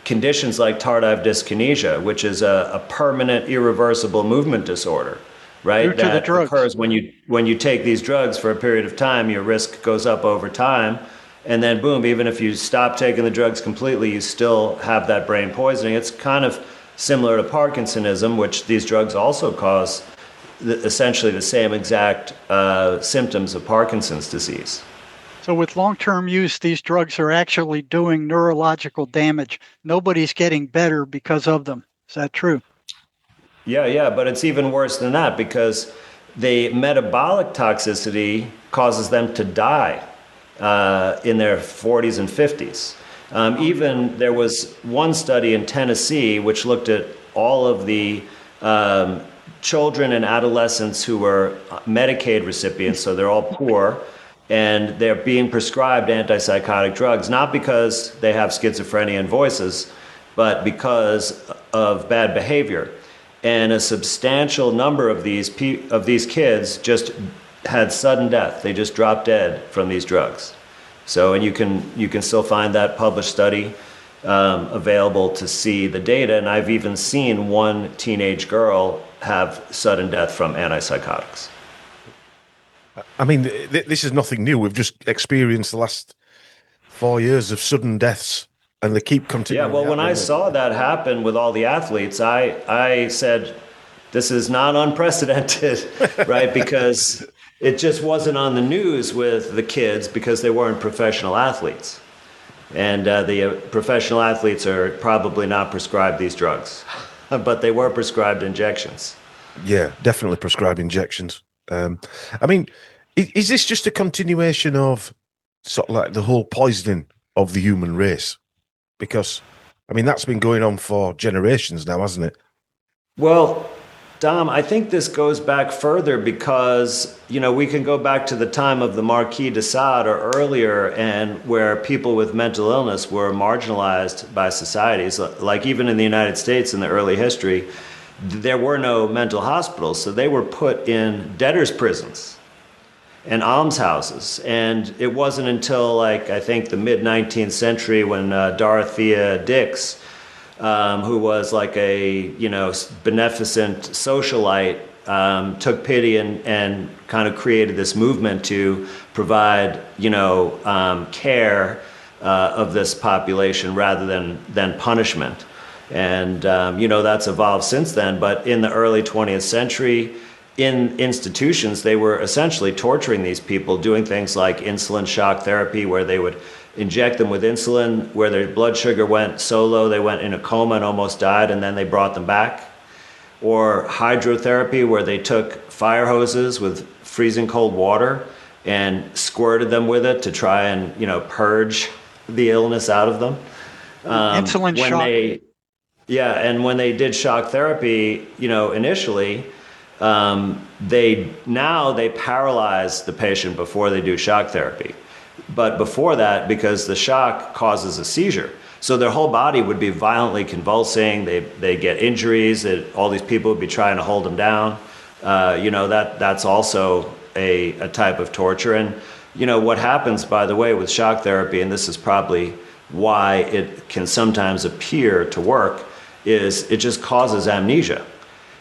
conditions like tardive dyskinesia, which is a permanent, irreversible movement disorder. right? Due to the That drugs. occurs when you take these drugs for a period of time. Your risk goes up over time, and then boom, even if you stop taking the drugs completely, you still have that brain poisoning. It's kind of similar to Parkinsonism, which these drugs also cause essentially the same exact symptoms of Parkinson's disease. So with long-term use, these drugs are actually doing neurological damage. Nobody's getting better because of them. Is that true? Yeah, but it's even worse than that because the metabolic toxicity causes them to die in their 40s and 50s. Even there was one study in Tennessee which looked at all of the children and adolescents who were Medicaid recipients, so they're all poor, and they're being prescribed antipsychotic drugs, not because they have schizophrenia and voices, but because of bad behavior. And a substantial number of these kids just had sudden death. They just dropped dead from these drugs. So, and you can still find that published study available to see the data. And I've even seen one teenage girl have sudden death from antipsychotics. I mean, this is nothing new. We've just experienced the last 4 years of sudden deaths, and they keep continuing. Yeah, well, when I saw that happen with all the athletes, I said, this is not unprecedented, right? Because it just wasn't on the news with the kids because they weren't professional athletes. And the professional athletes are probably not prescribed these drugs, but they were prescribed injections. Yeah, definitely prescribed injections. I mean, is this just a continuation of sort of like the whole poisoning of the human race? Because, I mean, that's been going on for generations now, hasn't it? Well, Dom, I think this goes back further because, we can go back to the time of the Marquis de Sade or earlier, and where people with mental illness were marginalized by societies. Like even in the United States in the early history, there were no mental hospitals, so they were put in debtors' prisons and almshouses. And it wasn't until, I think the mid-19th century when Dorothea Dix, who was like a, beneficent socialite, took pity and kind of created this movement to provide, care of this population rather than punishment. And, that's evolved since then. But in the early 20th century, in institutions, they were essentially torturing these people, doing things like insulin shock therapy, where they would inject them with insulin, where their blood sugar went so low they went in a coma and almost died, and then they brought them back. Or hydrotherapy, where they took fire hoses with freezing cold water and squirted them with it to try and, purge the illness out of them. Insulin shock. And when they did shock therapy, initially, they paralyze the patient before they do shock therapy. But before that, because the shock causes a seizure, so their whole body would be violently convulsing. They get injuries. All these people would be trying to hold them down. That's also a type of torture. And what happens, by the way, with shock therapy, and this is probably why it can sometimes appear to work, is it just causes amnesia.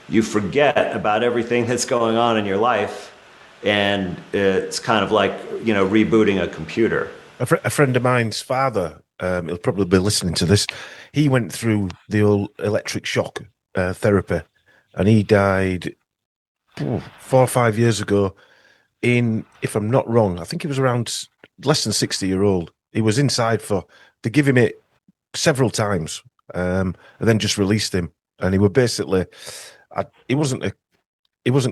You forget about everything that's going on in your life, and it's kind of like, rebooting a computer. A friend of mine's father, he'll probably be listening to this, he went through the old electric shock therapy, and he died 4 or 5 years ago if I'm not wrong, I think he was around less than 60-year-old. He was inside they give him it several times, and then just released him. And he were basically, he wasn't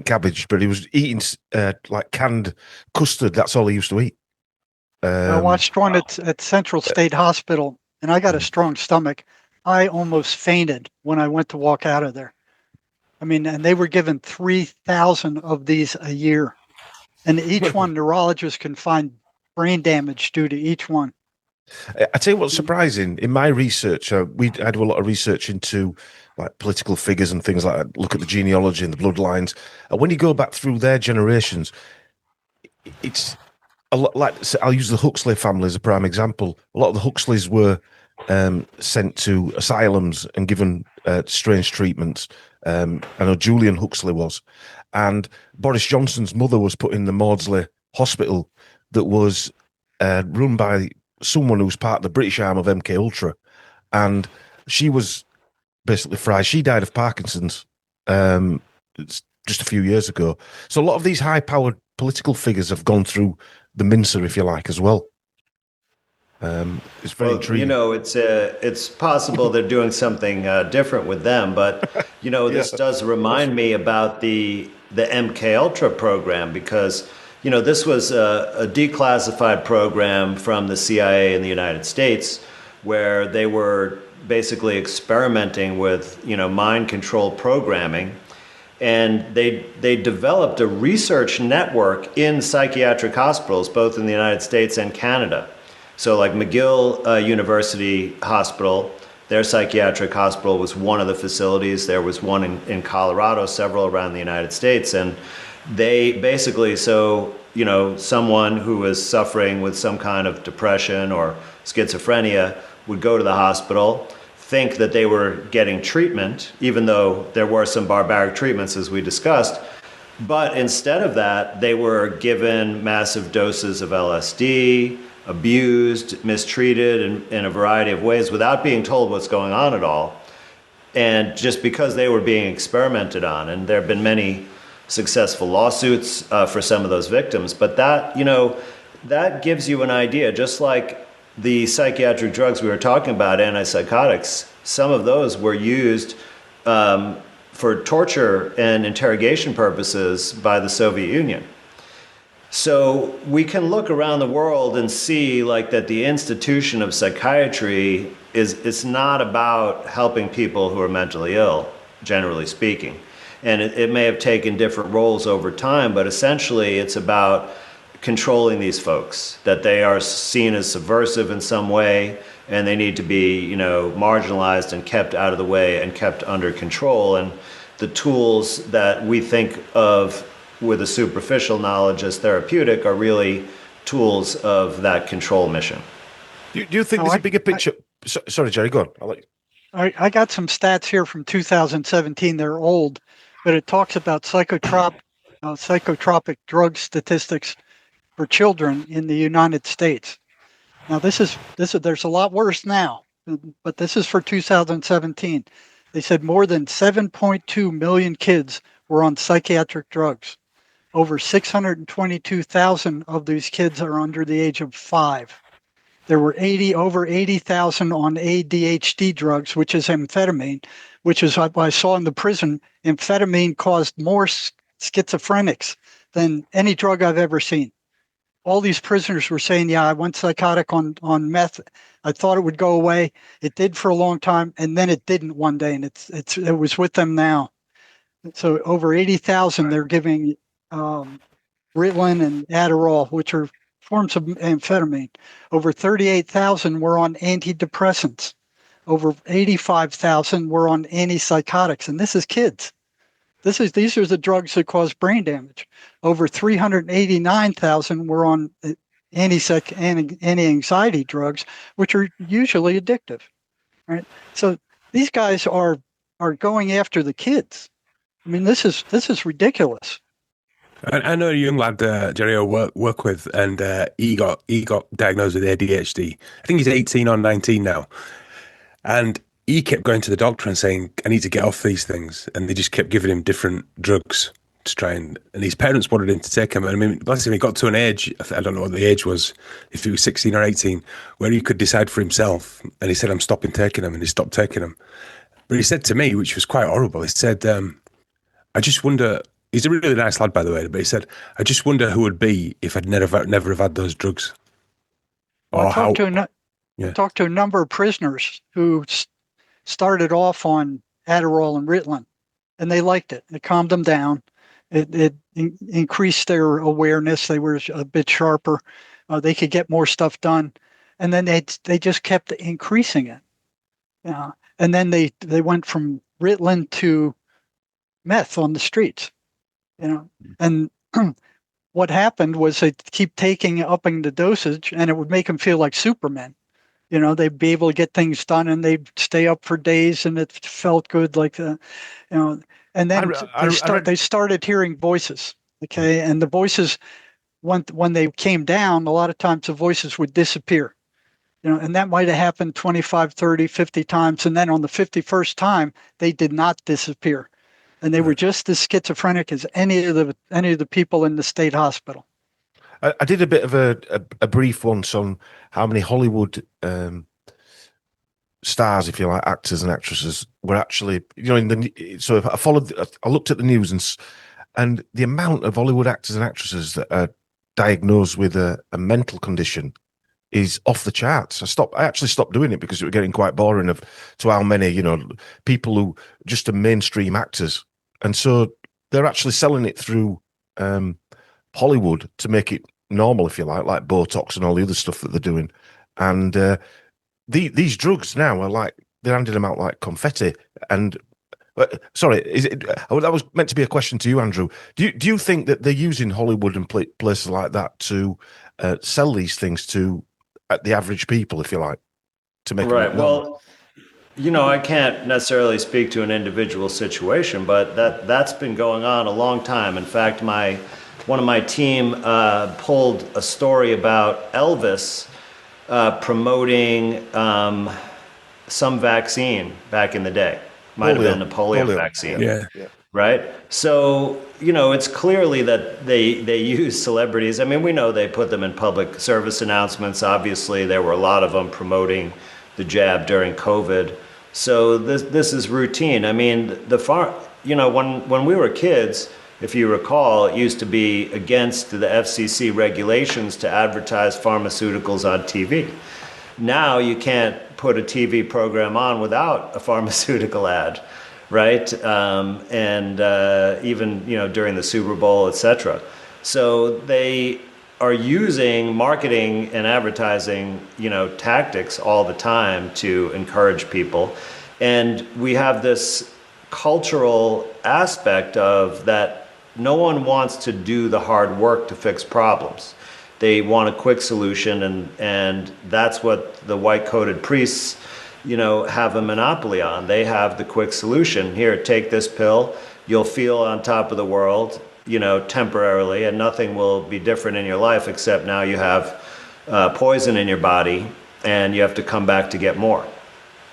cabbage, but he was eating like canned custard. That's all he used to eat. I watched one at Central State Hospital, and I got a strong stomach. I almost fainted when I went to walk out of there. I mean, and they were given 3,000 of these a year. And each one, neurologists can find brain damage due to each one. I tell you what's surprising. In my research, I do a lot of research into like political figures and things like that. Look at the genealogy and the bloodlines. And when you go back through their generations, it's a lot like, I'll use the Huxley family as a prime example. A lot of the Huxleys were sent to asylums and given strange treatments. I know Julian Huxley was. And Boris Johnson's mother was put in the Maudsley Hospital that was run by someone who was part of the British arm of MK Ultra. And she was basically fried. She died of Parkinson's just a few years ago. So a lot of these high-powered political figures have gone through the mincer, if you like, as well. It's very intriguing. It's possible they're doing something different with them, but this does remind me about the MK Ultra program, because this was a declassified program from the CIA in the United States, where they were basically experimenting with mind control programming. And they developed a research network in psychiatric hospitals, both in the United States and Canada. So like McGill University Hospital, their psychiatric hospital was one of the facilities. There was one in Colorado, several around the United States. And they basically, someone who was suffering with some kind of depression or schizophrenia would go to the hospital, think that they were getting treatment, even though there were some barbaric treatments, as we discussed. But instead of that, they were given massive doses of LSD, abused, mistreated in a variety of ways without being told what's going on at all. And just because they were being experimented on. And there have been many successful lawsuits for some of those victims. But that gives you an idea, just like the psychiatric drugs we were talking about, antipsychotics, some of those were used for torture and interrogation purposes by the Soviet Union. So we can look around the world and see that the institution of psychiatry it's not about helping people who are mentally ill, generally speaking. And it may have taken different roles over time, but essentially it's about controlling these folks, that they are seen as subversive in some way, and they need to be, marginalized and kept out of the way and kept under control. And the tools that we think of with a superficial knowledge as therapeutic are really tools of that control mission. Do you think there's a bigger picture? Sorry, Jerry, go on. I'll let you. I got some stats here from 2017. They're old, but it talks about psychotropic drug statistics for children in the United States. Now, this is there's a lot worse now, but this is for 2017. They said more than 7.2 million kids were on psychiatric drugs. Over 622,000 of these kids are under the age of 5. There were over 80,000 on ADHD drugs, which is amphetamine, which is what I saw in the prison. Amphetamine caused more schizophrenics than any drug I've ever seen. All these prisoners were saying, yeah, I went psychotic on meth. I thought it would go away. It did for a long time, and then it didn't one day, and it was with them now. So over 80,000, they're giving Ritalin and Adderall, which are forms of amphetamine. Over 38,000 were on antidepressants. Over 85,000 were on antipsychotics, and this is kids. These are the drugs that cause brain damage. Over 389,000 were on anti-anxiety drugs, which are usually addictive. Right? So these guys are going after the kids. I mean, this is ridiculous. I know a young lad, Jerry, I work with, and he got diagnosed with ADHD. I think he's 18 or 19 now, and he kept going to the doctor and saying, I need to get off these things. And they just kept giving him different drugs to try and his parents wanted him to take him. I mean, bless him, he got to an age, I don't know what the age was, if he was 16 or 18, where he could decide for himself. And he said, I'm stopping taking them. And he stopped taking them. But he said to me, which was quite horrible, he said, I just wonder, he's a really nice lad, by the way, but he said, I just wonder who would be if I'd never have had those drugs. Or I talked to a number of prisoners who started off on Adderall and Ritalin, and they liked it. It calmed them down. It increased their awareness. They were a bit sharper. They could get more stuff done, and then they just kept increasing it. And then they went from Ritalin to meth on the streets. And what happened was they keep upping the dosage, and it would make them feel like Supermen. they'd be able to get things done, and they'd stay up for days, and it felt good, like and then they started hearing voices. Okay, and the voices, when they came down, a lot of times the voices would disappear. And that might have happened 25, 30, 50 times. And then on the 51st time, they did not disappear. And they were just as schizophrenic as any of the people in the state hospital. I did a bit of a brief once on how many Hollywood stars, if you like, actors and actresses, were actually, so if I looked at the news and the amount of Hollywood actors and actresses that are diagnosed with a mental condition is off the charts. I actually stopped doing it because it was getting quite boring to how many, people who just are mainstream actors. And so they're actually selling it through Hollywood to make it normal, if you like Botox and all the other stuff that they're doing. And these drugs now are they're handing them out like confetti. And sorry, that was meant to be a question to you, Andrew. Do you think that they're using Hollywood and places like that to sell these things to the average people, if you like, to make right? Well, I can't necessarily speak to an individual situation, but that's been going on a long time. In fact, one of my team pulled a story about Elvis promoting some vaccine back in the day. Might have been the polio vaccine. Yeah. Right? So, it's clearly that they use celebrities. I mean, we know they put them in public service announcements. Obviously, there were a lot of them promoting the jab during COVID. So this is routine. I mean, when we were kids, if you recall, it used to be against the FCC regulations to advertise pharmaceuticals on TV. Now you can't put a TV program on without a pharmaceutical ad. Right, and even during the Super Bowl, etc. So they are using marketing and advertising, tactics all the time to encourage people, and we have this cultural aspect of that. No one wants to do the hard work to fix problems. They want a quick solution, and that's what the white-coated priests have a monopoly on. They have the quick solution. Here, take this pill. You'll feel on top of the world, temporarily, and nothing will be different in your life except now you have poison in your body, and you have to come back to get more.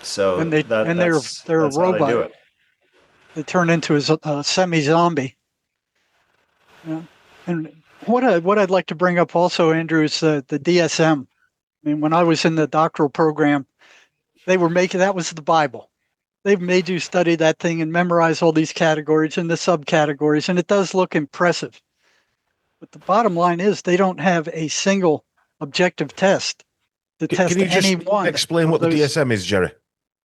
So they're a robot. They turn into a semi-zombie. And what I'd like to bring up also, Andrew, is the DSM. I mean, when I was in the doctoral program, that was the Bible. They've made you study that thing and memorize all these categories and the subcategories, and it does look impressive. But the bottom line is they don't have a single objective test to test any one. Explain what the DSM is, Jerry?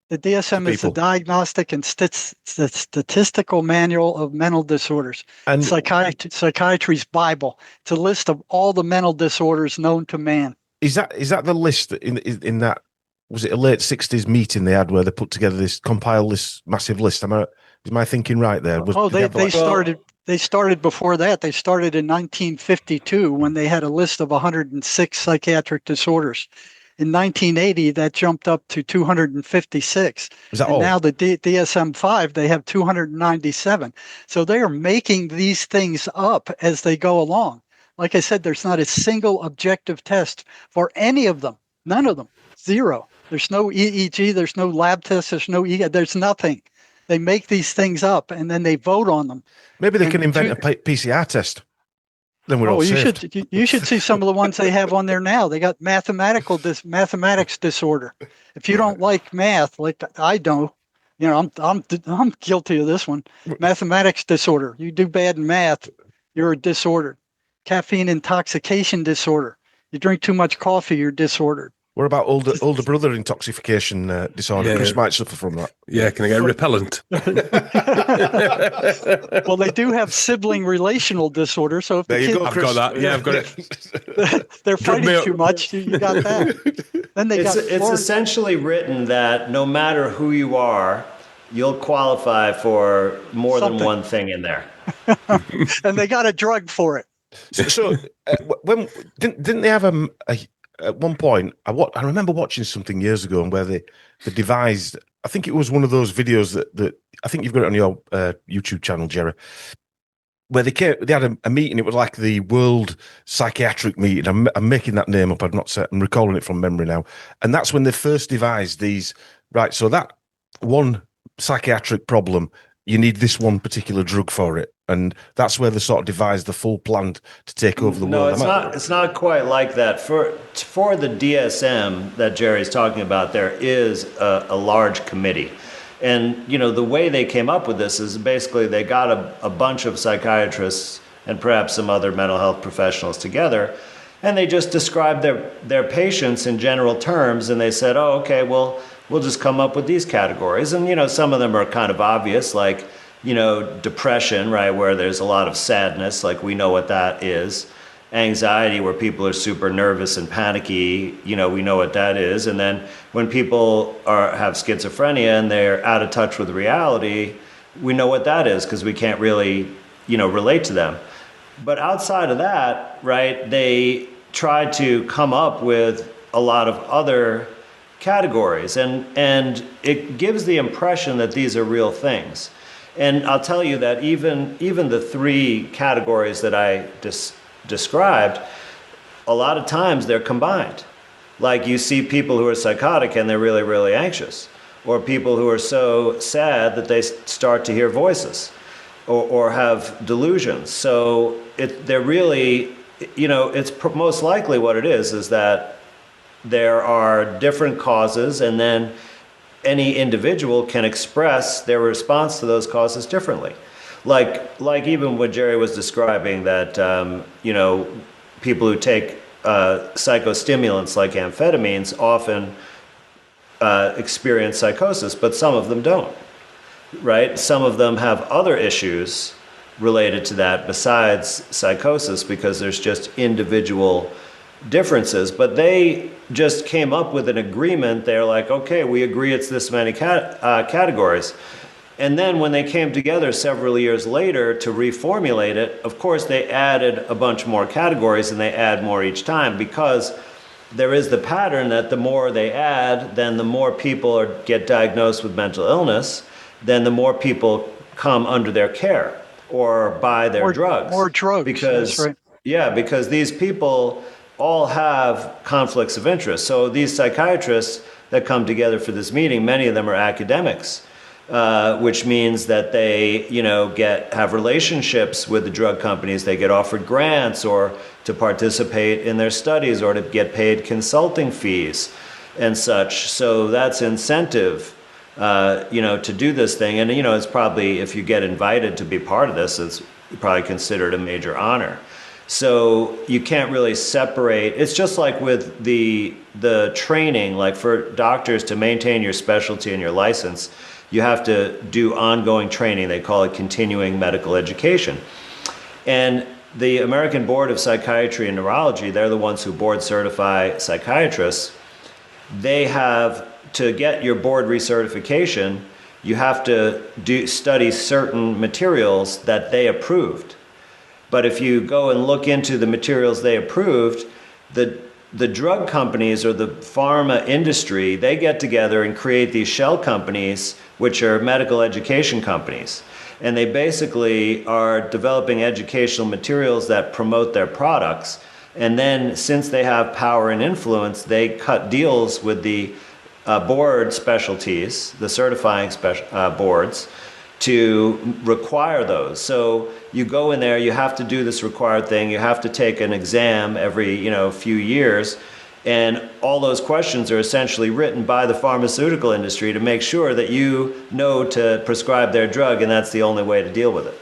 The DSM is the Diagnostic and Statistical Manual of Mental Disorders. And psychiatry's Bible. It's a list of all the mental disorders known to man. Is that the list in that? Was it a late 60s meeting they had where they put together compile this massive list? Is my thinking right there? They started before that. They started in 1952 when they had a list of 106 psychiatric disorders. In 1980, that jumped up to 256. Is that all? Now the DSM-5, they have 297. So they are making these things up as they go along. Like I said, there's not a single objective test for any of them. None of them. Zero. There's no EEG. There's no lab test. There's no EEG. There's nothing. They make these things up and then they vote on them. Maybe they can invent a PCR test. Then we're all saved. You should see some of the ones they have on there now. They got mathematics disorder. If you don't like math, like I don't, I'm guilty of this one. Mathematics disorder. You do bad in math, you're disordered. Caffeine intoxication disorder. You drink too much coffee, you're disordered. What about older brother intoxication disorder? Yeah. Chris might suffer from that. Yeah, can I get repellent? Well, they do have sibling relational disorder. So if I've got that. Yeah, I've got it. They're fighting too much. You got that. Then it's essentially written that no matter who you are, you'll qualify for more than one thing in there. And they got a drug for it. So when didn't they have at one point, I remember watching something years ago, and where they devised. I think it was one of those videos that I think you've got it on your YouTube channel, Jerry, where they had a meeting. It was like the World Psychiatric Meeting. I'm making that name up. I'm recalling it from memory now. And that's when they first devised these. Right, so that one psychiatric problem, you need this one particular drug for it, and that's where they sort of devised the full plan to take over the world. No, it's not quite like that. For the DSM that Jerry's talking about, there is a large committee. And, the way they came up with this is basically they got a bunch of psychiatrists and perhaps some other mental health professionals together, and they just described their patients in general terms, and they said, oh, okay, well, we'll just come up with these categories. And, some of them are kind of obvious, like, depression, right, where there's a lot of sadness, like we know what that is. Anxiety, where people are super nervous and panicky, we know what that is. And then when people have schizophrenia and they're out of touch with reality, we know what that is because we can't really, relate to them. But outside of that, right, they tried to come up with a lot of other categories, and it gives the impression that these are real things. And I'll tell you that even the three categories that I described, a lot of times they're combined. Like you see people who are psychotic and they're really, really anxious, or people who are so sad that they start to hear voices or have delusions. So they're really, it's most likely what it is that there are different causes, and then any individual can express their response to those causes differently. Like even what Jerry was describing, that people who take psychostimulants like amphetamines often experience psychosis, but some of them don't, right? Some of them have other issues related to that besides psychosis, because there's just individual differences. But they just came up with an agreement. They're like, okay, we agree it's this many categories. And then when they came together several years later to reformulate it, of course, they added a bunch more categories, and they add more each time, because there is the pattern that the more they add, then the more people get diagnosed with mental illness, then the more people come under their care or buy their drugs. More drugs, because, that's right. Yeah, because these people all have conflicts of interest. So these psychiatrists that come together for this meeting, many of them are academics. Which means that they, have relationships with the drug companies. They get offered grants or to participate in their studies or to get paid consulting fees and such. So that's incentive, to do this thing. And, it's probably, if you get invited to be part of this, it's probably considered a major honor. So you can't really separate. It's just like with the training, like for doctors to maintain your specialty and your license, you have to do ongoing training. They call it continuing medical education. And the American Board of Psychiatry and Neurology, they're the ones who board certify psychiatrists. They have, to get your board recertification, you have to study certain materials that they approved. But if you go and look into the materials they approved, the drug companies or the pharma industry, they get together and create these shell companies, which are medical education companies. And they basically are developing educational materials that promote their products. And then since they have power and influence, they cut deals with the board specialties, the certifying boards, to require those. So you go in there, you have to do this required thing, you have to take an exam every few years, and all those questions are essentially written by the pharmaceutical industry to make sure that you know to prescribe their drug, and that's the only way to deal with it.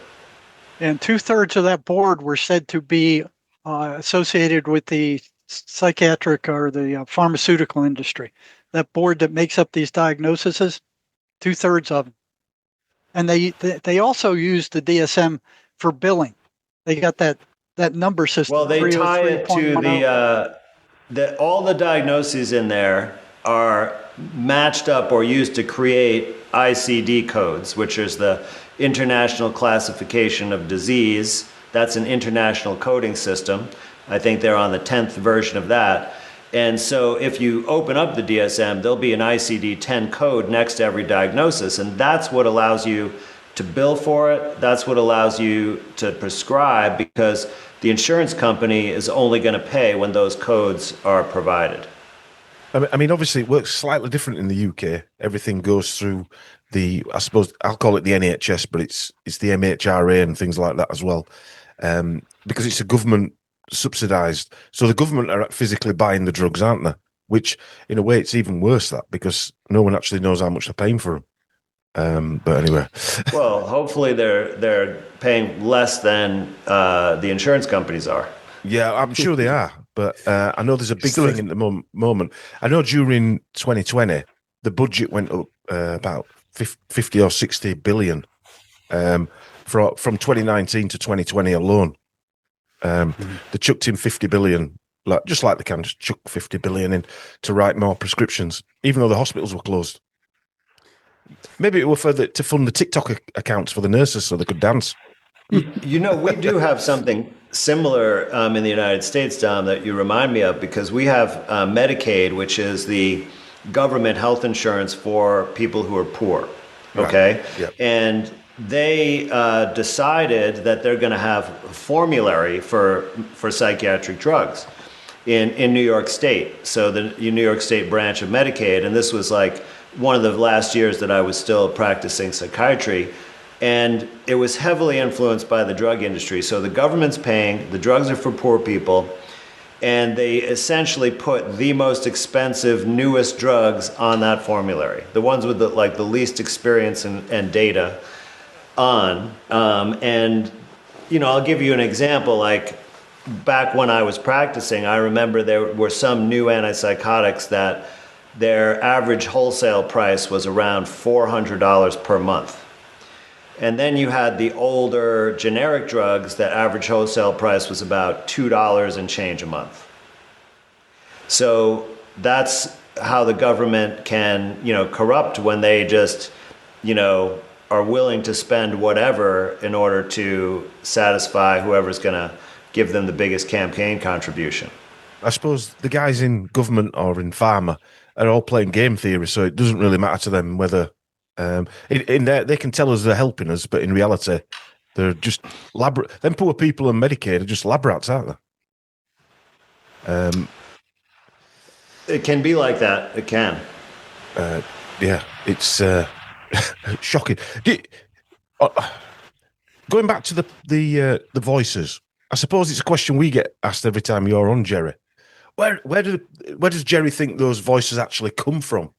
And 2/3 of that board were said to be associated with the psychiatric or the pharmaceutical industry. That board that makes up these diagnoses, 2/3 of them. And they also use the DSM for billing. They got that number system. Well, they tie it to all the diagnoses in there are matched up or used to create ICD codes, which is the International Classification of Disease. That's an international coding system. I think they're on the 10th version of that. And so if you open up the DSM, there'll be an ICD-10 code next to every diagnosis, and that's what allows you to bill for it. That's what allows you to prescribe, because the insurance company is only going to pay when those codes are provided. I mean, obviously, it works slightly different in the UK. Everything goes through I suppose I'll call it the NHS, but it's the MHRA and things like that as well, because it's a government subsidised. So the government are physically buying the drugs, aren't they? Which, in a way, it's even worse that, because no one actually knows how much they're paying for them. But anyway, well, hopefully they're paying less than the insurance companies are. Yeah, I'm sure they are. But I know there's a big thing at the moment. I know during 2020, the budget went up about 50 or 60 billion from 2019 to 2020 alone. They chucked in 50 billion, just like they can just chuck 50 billion in to write more prescriptions, even though the hospitals were closed. Maybe it were to fund the TikTok accounts for the nurses so they could dance. You know, we do have something similar in the United States, Dom, that you remind me of, because we have Medicaid, which is the government health insurance for people who are poor. Okay. Right. Yep. And they decided that they're going to have a formulary for psychiatric drugs in New York State. So the New York State branch of Medicaid, and this was like one of the last years that I was still practicing psychiatry. And it was heavily influenced by the drug industry. So the government's paying, the drugs are for poor people, and they essentially put the most expensive, newest drugs on that formulary, the ones with the least experience and data on. And, you know, I'll give you an example. Like back when I was practicing, I remember there were some new antipsychotics that their average wholesale price was around $400 per month. And then you had the older generic drugs that average wholesale price was about $2 and change a month. So that's how the government can, you know, corrupt when they just, you know, are willing to spend whatever in order to satisfy whoever's going to give them the biggest campaign contribution. I suppose the guys in government or in pharma are all playing game theory, so it doesn't really matter to them whether in there they can tell us they're helping us, but in reality they're just them poor people on Medicaid are just lab rats, aren't they? It can be like that. It can. Yeah, it's shocking. Going back to the voices, I suppose it's a question we get asked every time you're on, Jerry. Where does Jerry think those voices actually come from?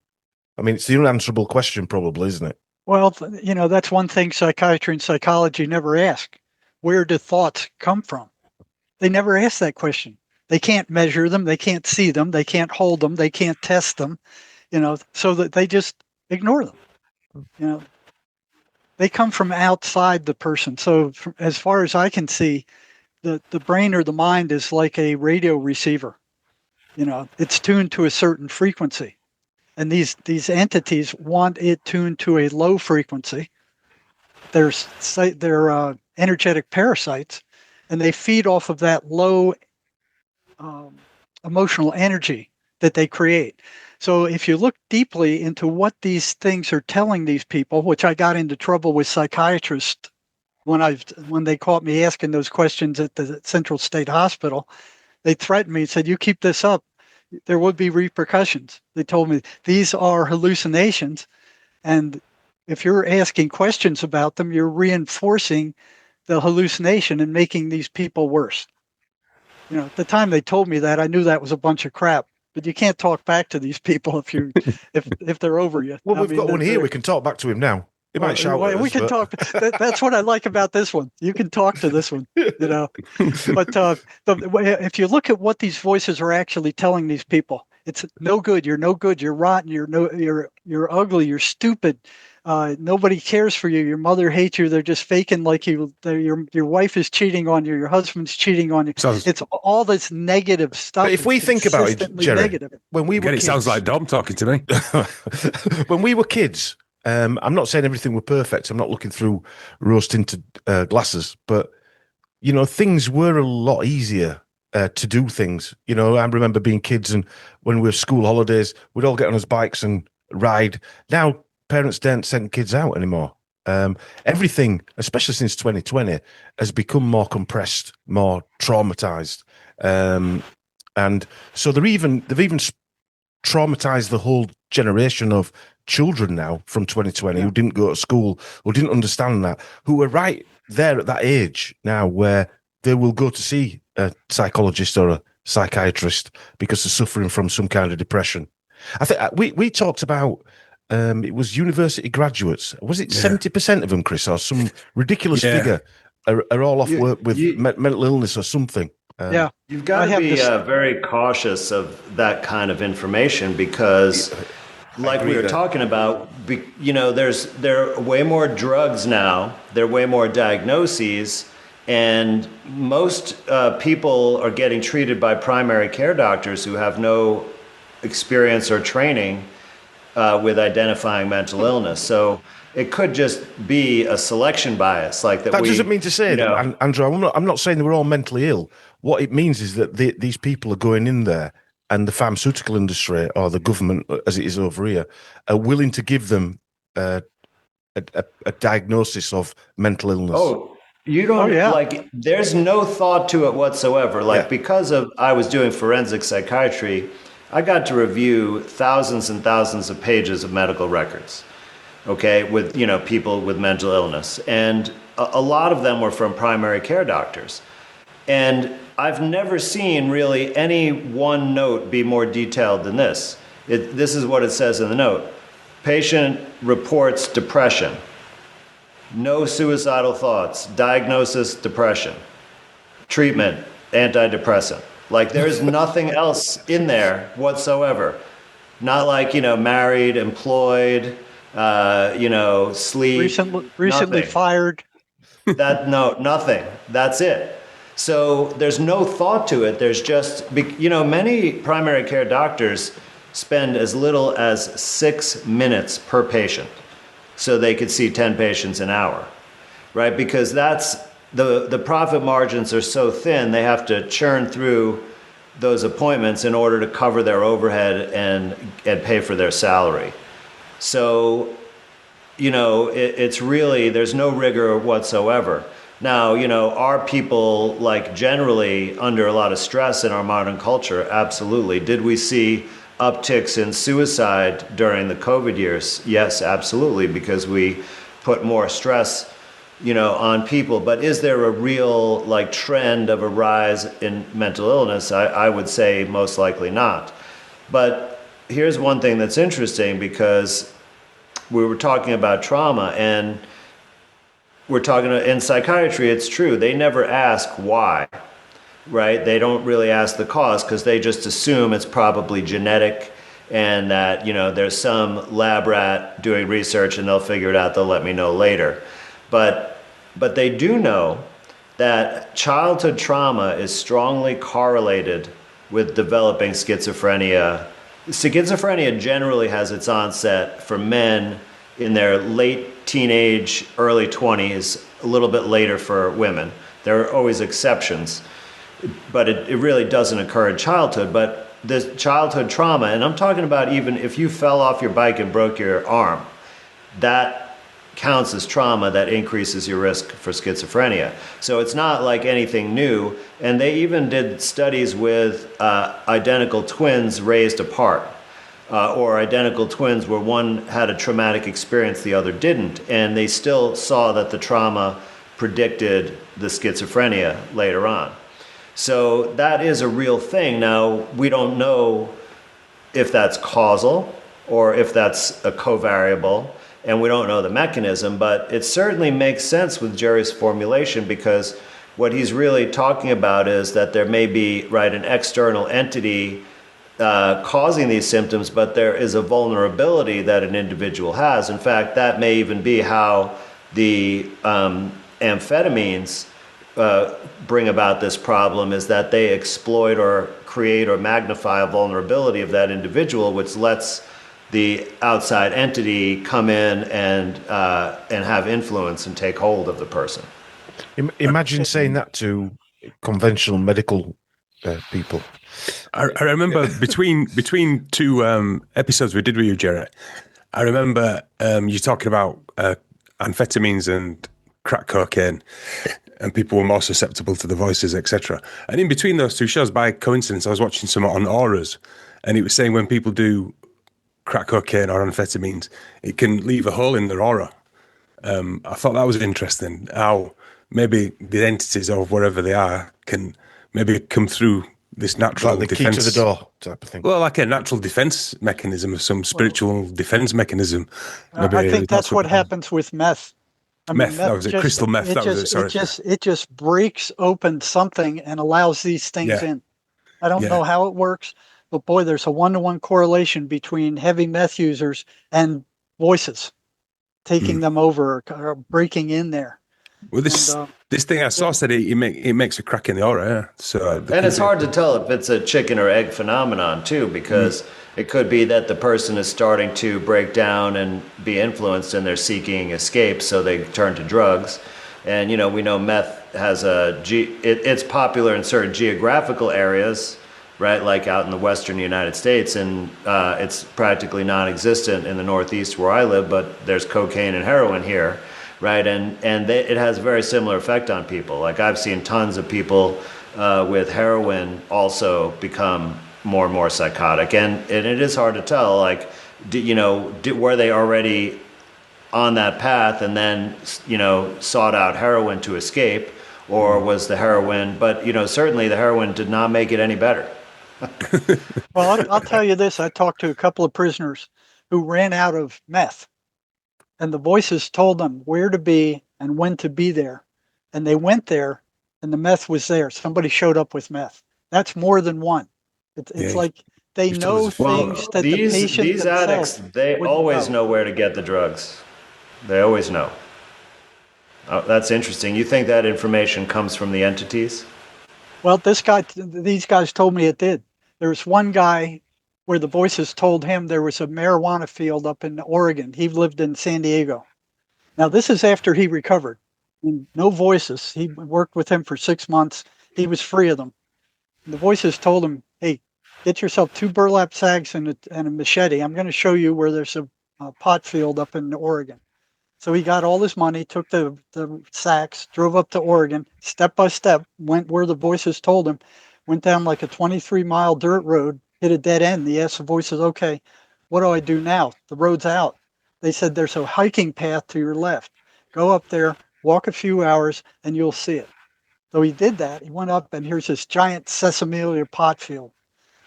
I mean, it's the unanswerable question, probably, isn't it? Well, you know, that's one thing psychiatry and psychology never ask. Where do thoughts come from? They never ask that question. They can't measure them. They can't see them. They can't hold them. They can't test them, you know, so that they just ignore them. You know, they come from outside the person. So as far as I can see, the brain or the mind is like a radio receiver. You know, it's tuned to a certain frequency. And these entities want it tuned to a low frequency. They're energetic parasites, and they feed off of that low emotional energy that they create. So if you look deeply into what these things are telling these people, which I got into trouble with psychiatrists when they caught me asking those questions at the Central State Hospital, they threatened me and said, "You keep this up, there would be repercussions." They told me these are hallucinations, and if you're asking questions about them, you're reinforcing the hallucination and making these people worse. You know, at the time they told me that, I knew that was a bunch of crap. But you can't talk back to these people if they're over you. Well, we've got one here. We can talk back to him now. He might shout at us, we can talk. That's what I like about this one. You can talk to this one, you know. But if you look at what these voices are actually telling these people, it's no good. You're no good. You're rotten. You're ugly. You're stupid. Nobody cares for you. Your mother hates you. They're just faking like your wife is cheating on you. Your husband's cheating on you. It's all this negative stuff. But if we think about it, Jerry, negative. When we were kids, it sounds like Dom talking to me. When we were kids, I'm not saying everything were perfect. I'm not looking through rose-tinted glasses, but you know, things were a lot easier to do things. You know, I remember being kids, and when we were school holidays, we'd all get on his bikes and ride. Now parents don't send kids out anymore. Everything, especially since 2020, has become more compressed, more traumatized, and so they've even traumatized the whole generation of children now from 2020 who didn't go to school, who didn't understand that, who are right there at that age now where they will go to see a psychologist or a psychiatrist because they're suffering from some kind of depression. I think we talked about it was university graduates. Was it 70% of them, Chris, or some ridiculous figure are all off work with mental illness or something? You've got to be very cautious of that kind of information because, like we were talking about, you know, there are way more drugs now. There are way more diagnoses, and most people are getting treated by primary care doctors who have no experience or training with identifying mental illness. So it could just be a selection bias, like that. That doesn't mean to say that, Andrew. I'm not saying they were all mentally ill. What it means is that these people are going in there, and the pharmaceutical industry or the government, as it is over here, are willing to give them a diagnosis of mental illness. Oh, you don't like. There's no thought to it whatsoever. Like because I was doing forensic psychiatry, I got to review thousands and thousands of pages of medical records. Okay, with people with mental illness, and a lot of them were from primary care doctors, and I've never seen really any one note be more detailed than this. This is what it says in the note: patient reports depression, no suicidal thoughts, diagnosis depression, treatment antidepressant. Like there's nothing else in there whatsoever. Not like married, employed. Sleep. Recently fired. Nothing. That's it. So there's no thought to it. There's just, many primary care doctors spend as little as 6 minutes per patient so they could see 10 patients an hour, right? Because that's the profit margins are so thin, they have to churn through those appointments in order to cover their overhead and pay for their salary. So, it's really, there's no rigor whatsoever. Now, are people like generally under a lot of stress in our modern culture? Absolutely. Did we see upticks in suicide during the COVID years? Yes, absolutely, because we put more stress, on people. But is there a real trend of a rise in mental illness? I would say most likely not. But here's one thing that's interesting, because we were talking about trauma, and we're talking in psychiatry, it's true. They never ask why, right? They don't really ask the cause because they just assume it's probably genetic and that, there's some lab rat doing research and they'll figure it out. They'll let me know later. But they do know that childhood trauma is strongly correlated with developing schizophrenia. Schizophrenia generally has its onset for men in their late teenage, early 20s, a little bit later for women. There are always exceptions, but it really doesn't occur in childhood. But the childhood trauma, and I'm talking about even if you fell off your bike and broke your arm, that counts as trauma that increases your risk for schizophrenia. So it's not like anything new. And they even did studies with identical twins raised apart, or identical twins where one had a traumatic experience, the other didn't. And they still saw that the trauma predicted the schizophrenia later on. So that is a real thing. Now, we don't know if that's causal or if that's a covariable, and we don't know the mechanism, but it certainly makes sense with Jerry's formulation, because what he's really talking about is that there may be, right, an external entity causing these symptoms, but there is a vulnerability that an individual has. In fact, that may even be how the amphetamines bring about this problem, is that they exploit or create or magnify a vulnerability of that individual, which lets the outside entity come in and have influence and take hold of the person. Imagine saying that to conventional medical people. I remember between two episodes we did with you, Jerry, I remember you talking about amphetamines and crack cocaine, and people were more susceptible to the voices, etc. And in between those two shows, by coincidence, I was watching some on auras, and it was saying when people do crack cocaine or amphetamines, it can leave a hole in their aura. I thought that was interesting, how maybe the entities of wherever they are can maybe come through this natural Like the defense. key to the door type of thing. Well, like a natural defense mechanism, some spiritual defense mechanism. Maybe I think that's what happens with meth. I mean, Meth, that was it. Crystal meth, that was it. Sorry. It just breaks open something and allows these things in. I don't know how it works, but boy, there's a 1-to-1 correlation between heavy meth users and voices taking them over or breaking in there. Well, this thing I saw said it makes a crack in the aura. Yeah. So and it's hard to tell if it's a chicken or egg phenomenon too, because it could be that the person is starting to break down and be influenced, and they're seeking escape, so they turn to drugs. And we know meth has it's popular in certain geographical areas, right? Like out in the western United States, and it's practically non-existent in the Northeast where I live. But there's cocaine and heroin here. Right, and it has a very similar effect on people. Like I've seen tons of people with heroin also become more and more psychotic, and it is hard to tell. Like, were they already on that path and then sought out heroin to escape, or was the heroin? But certainly the heroin did not make it any better. Well, I'll tell you this: I talked to a couple of prisoners who ran out of meth. And the voices told them where to be and when to be there. And they went there and the meth was there. Somebody showed up with meth. That's more than one. It's like they know things that the patient these addicts, they always know where to get the drugs. They always know. That's interesting. You think that information comes from the entities? Well, these guys told me it did. There's one guy where the voices told him there was a marijuana field up in Oregon. He lived in San Diego. Now, this is after he recovered. No voices. He worked with him for 6 months. He was free of them. The voices told him, hey, get yourself 2 burlap sacks and a machete. I'm going to show you where there's a pot field up in Oregon. So he got all his money, took the sacks, drove up to Oregon, step by step, went where the voices told him, went down like a 23-mile dirt road, hit a dead end. He asked the voices, okay, what do I do now? The road's out. They said, there's a hiking path to your left. Go up there, walk a few hours, and you'll see it. So he did that. He went up, and here's this giant sesame pot field.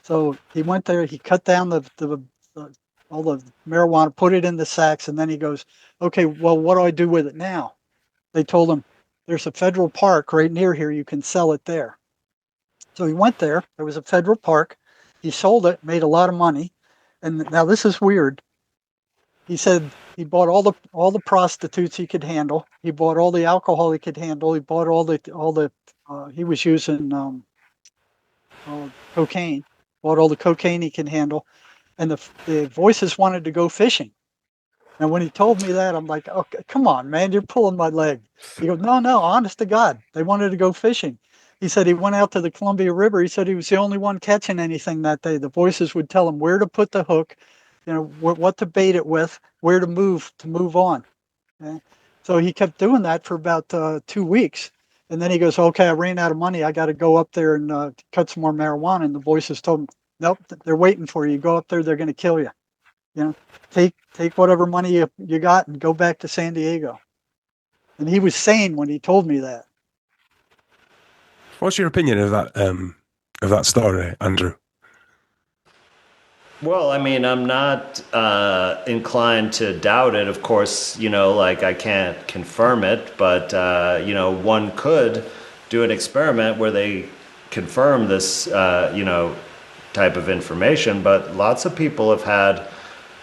So he went there, he cut down all the marijuana, put it in the sacks, and then he goes, okay, well, what do I do with it now? They told him, there's a federal park right near here. You can sell it there. So he went there. There was a federal park. He sold it, made a lot of money. And now this is weird. He said he bought all the prostitutes he could handle. He bought all the alcohol he could handle. He bought he was using cocaine. Bought all the cocaine he could handle. And the voices wanted to go fishing. And when he told me that, I'm like, oh, come on, man, you're pulling my leg. He goes, no, honest to God, they wanted to go fishing. He said he went out to the Columbia River. He said he was the only one catching anything that day. The voices would tell him where to put the hook, what to bait it with, where to move on. Okay? So he kept doing that for about 2 weeks. And then he goes, okay, I ran out of money. I got to go up there and cut some more marijuana. And the voices told him, nope, they're waiting for you. Go up there, they're going to kill you. Take whatever money you got and go back to San Diego. And he was sane when he told me that. What's your opinion of that story, Andrew? Well, I mean, I'm not inclined to doubt it. Of course, I can't confirm it, but one could do an experiment where they confirm this, type of information. But lots of people have had,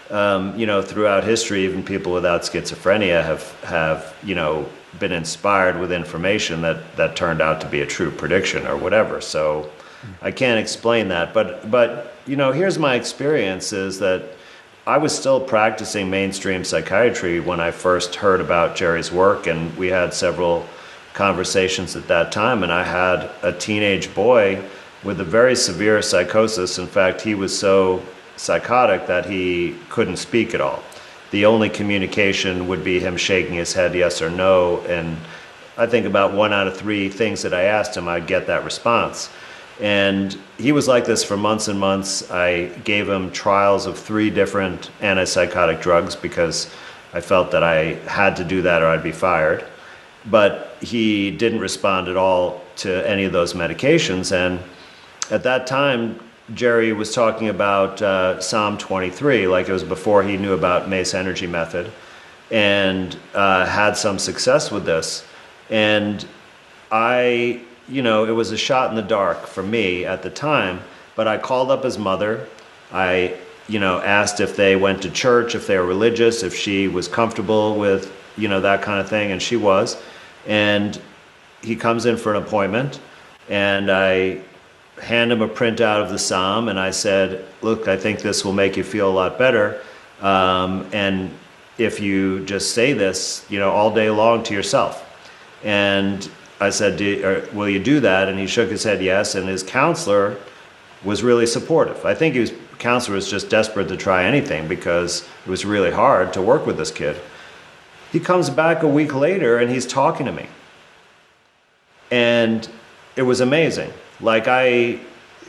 throughout history, even people without schizophrenia have been inspired with information that turned out to be a true prediction or whatever. So I can't explain that. But here's my experience is that I was still practicing mainstream psychiatry when I first heard about Jerry's work, and we had several conversations at that time. And I had a teenage boy with a very severe psychosis. In fact, he was so psychotic that he couldn't speak at all. The only communication would be him shaking his head yes or no, and I think about 1 out of 3 things that I asked him, I'd get that response. And he was like this for months and months. I gave him trials of 3 different antipsychotic drugs because I felt that I had to do that or I'd be fired. But he didn't respond at all to any of those medications. And at that time, Jerry was talking about Psalm 23, like it was before he knew about Mace Energy Method, and had some success with this. And it was a shot in the dark for me at the time, but I called up his mother. I, asked if they went to church, if they were religious, if she was comfortable with, that kind of thing, and she was. And he comes in for an appointment, and I hand him a printout of the psalm, and I said, look, I think this will make you feel a lot better. And if you just say this, all day long to yourself. And I said, will you do that? And he shook his head yes, and his counselor was really supportive. I think his counselor was just desperate to try anything because it was really hard to work with this kid. He comes back a week later and he's talking to me. And it was amazing. Like I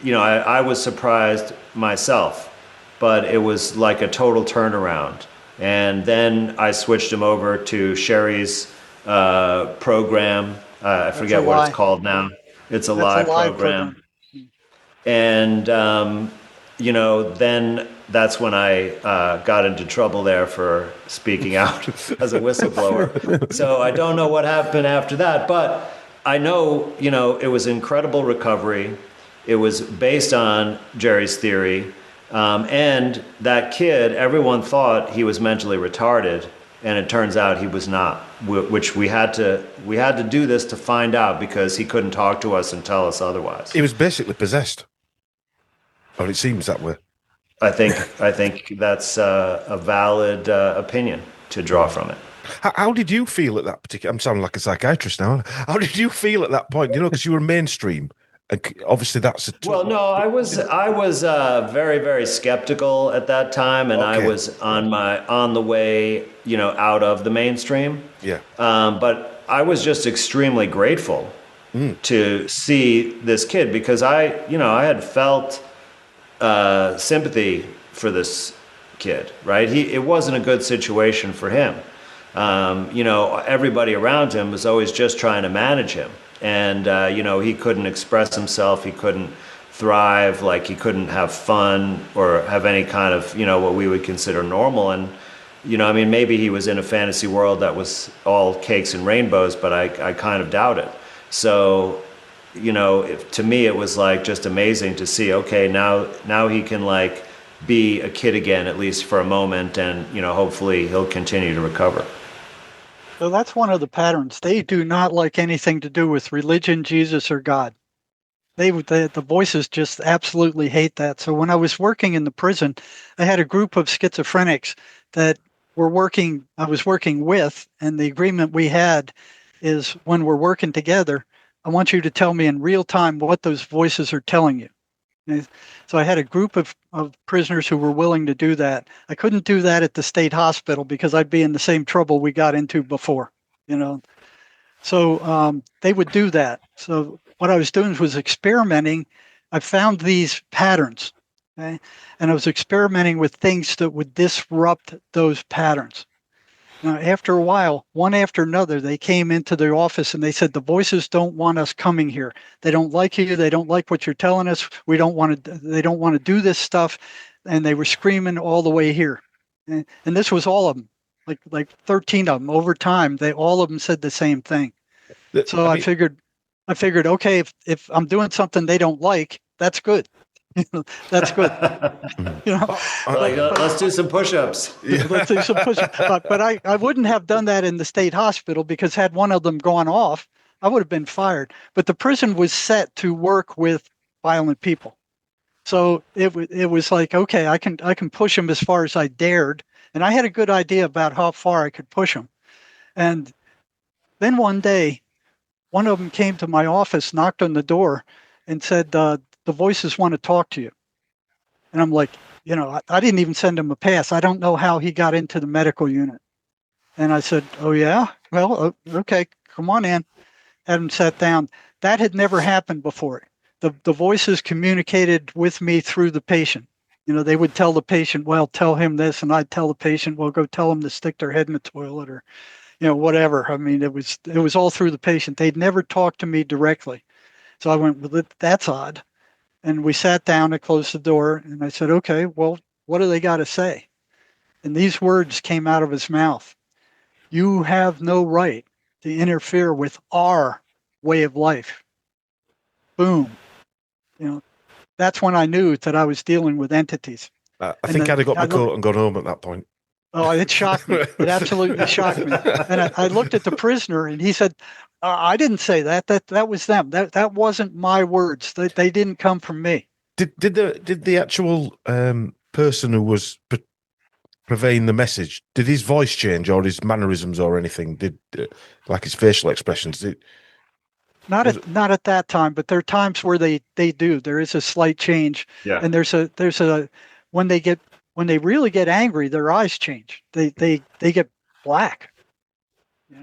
was surprised myself, but it was like a total turnaround. And then I switched him over to Sherry's program. I forget what it's called now. It's a live program. And, then that's when I got into trouble there for speaking out as a whistleblower. So I don't know what happened after that, but I know, it was incredible recovery. It was based on Jerry's theory. And that kid, everyone thought he was mentally retarded, and it turns out he was not, which we had to do this to find out because he couldn't talk to us and tell us otherwise. He was basically possessed. Or it seems that way. I think that's a valid opinion to draw from it. How did you feel at that particular? I'm sounding like a psychiatrist now. How did you feel at that point? Because you were mainstream, and obviously that's well. No, I was very, very skeptical at that time, and I was on the way, out of the mainstream. Yeah. But I was just extremely grateful to see this kid because I had felt sympathy for this kid. Right? It wasn't a good situation for him. Everybody around him was always just trying to manage him. And, he couldn't express himself. He couldn't thrive. Like he couldn't have fun or have any kind of, what we would consider normal. And, maybe he was in a fantasy world that was all cakes and rainbows, but I kind of doubt it. So, to me, it was like just amazing to see, okay, now he can like be a kid again, at least for a moment. And, hopefully he'll continue to recover. So that's one of the patterns. They do not like anything to do with religion, Jesus, or God. The voices just absolutely hate that. So when I was working in the prison, I had a group of schizophrenics that I was working with, and the agreement we had is when we're working together, I want you to tell me in real time what those voices are telling you. So I had a group of prisoners who were willing to do that. I couldn't do that at the state hospital because I'd be in the same trouble we got into before, So they would do that. So what I was doing was experimenting. I found these patterns, okay? And I was experimenting with things that would disrupt those patterns. Now, after a while, one after another, they came into the office and they said, the voices don't want us coming here. They don't like you. They don't like what you're telling us. They don't want to do this stuff. And they were screaming all the way here. And this was all of them, like 13 of them over time. All of them said the same thing. So I figured, okay, if I'm doing something they don't like, that's good. That's good. Let's do some push-ups. Let's do some push-ups. But I wouldn't have done that in the state hospital because had one of them gone off, I would have been fired. But the prison was set to work with violent people, so it was like, okay, I can push them as far as I dared, and I had a good idea about how far I could push them. And then one day, one of them came to my office, knocked on the door, and said, the voices want to talk to you. And I'm like, I didn't even send him a pass. I don't know how he got into the medical unit. And I said, oh, yeah? Well, okay, come on in. Had him sat down. That had never happened before. The voices communicated with me through the patient. They would tell the patient, well, tell him this. And I'd tell the patient, well, go tell them to stick their head in the toilet or, whatever. I mean, it was all through the patient. They'd never talked to me directly. So I went, well, that's odd. And we sat down and closed the door. And I said, okay, well, what do they got to say? And these words came out of his mouth. You have no right to interfere with our way of life. Boom. That's when I knew that I was dealing with entities. I think I'd have got my coat and gone home at that point. Oh, it shocked me. It absolutely shocked me. And I looked at the prisoner, and he said, I didn't say that. That was them. That wasn't my words. They didn't come from me. Did the actual person who was purveying the message, did his voice change or his mannerisms or anything? Did like his facial expressions? Not at that time, but there are times where they do. There is a slight change. Yeah. And there's a when they really get angry, their eyes change. They get black.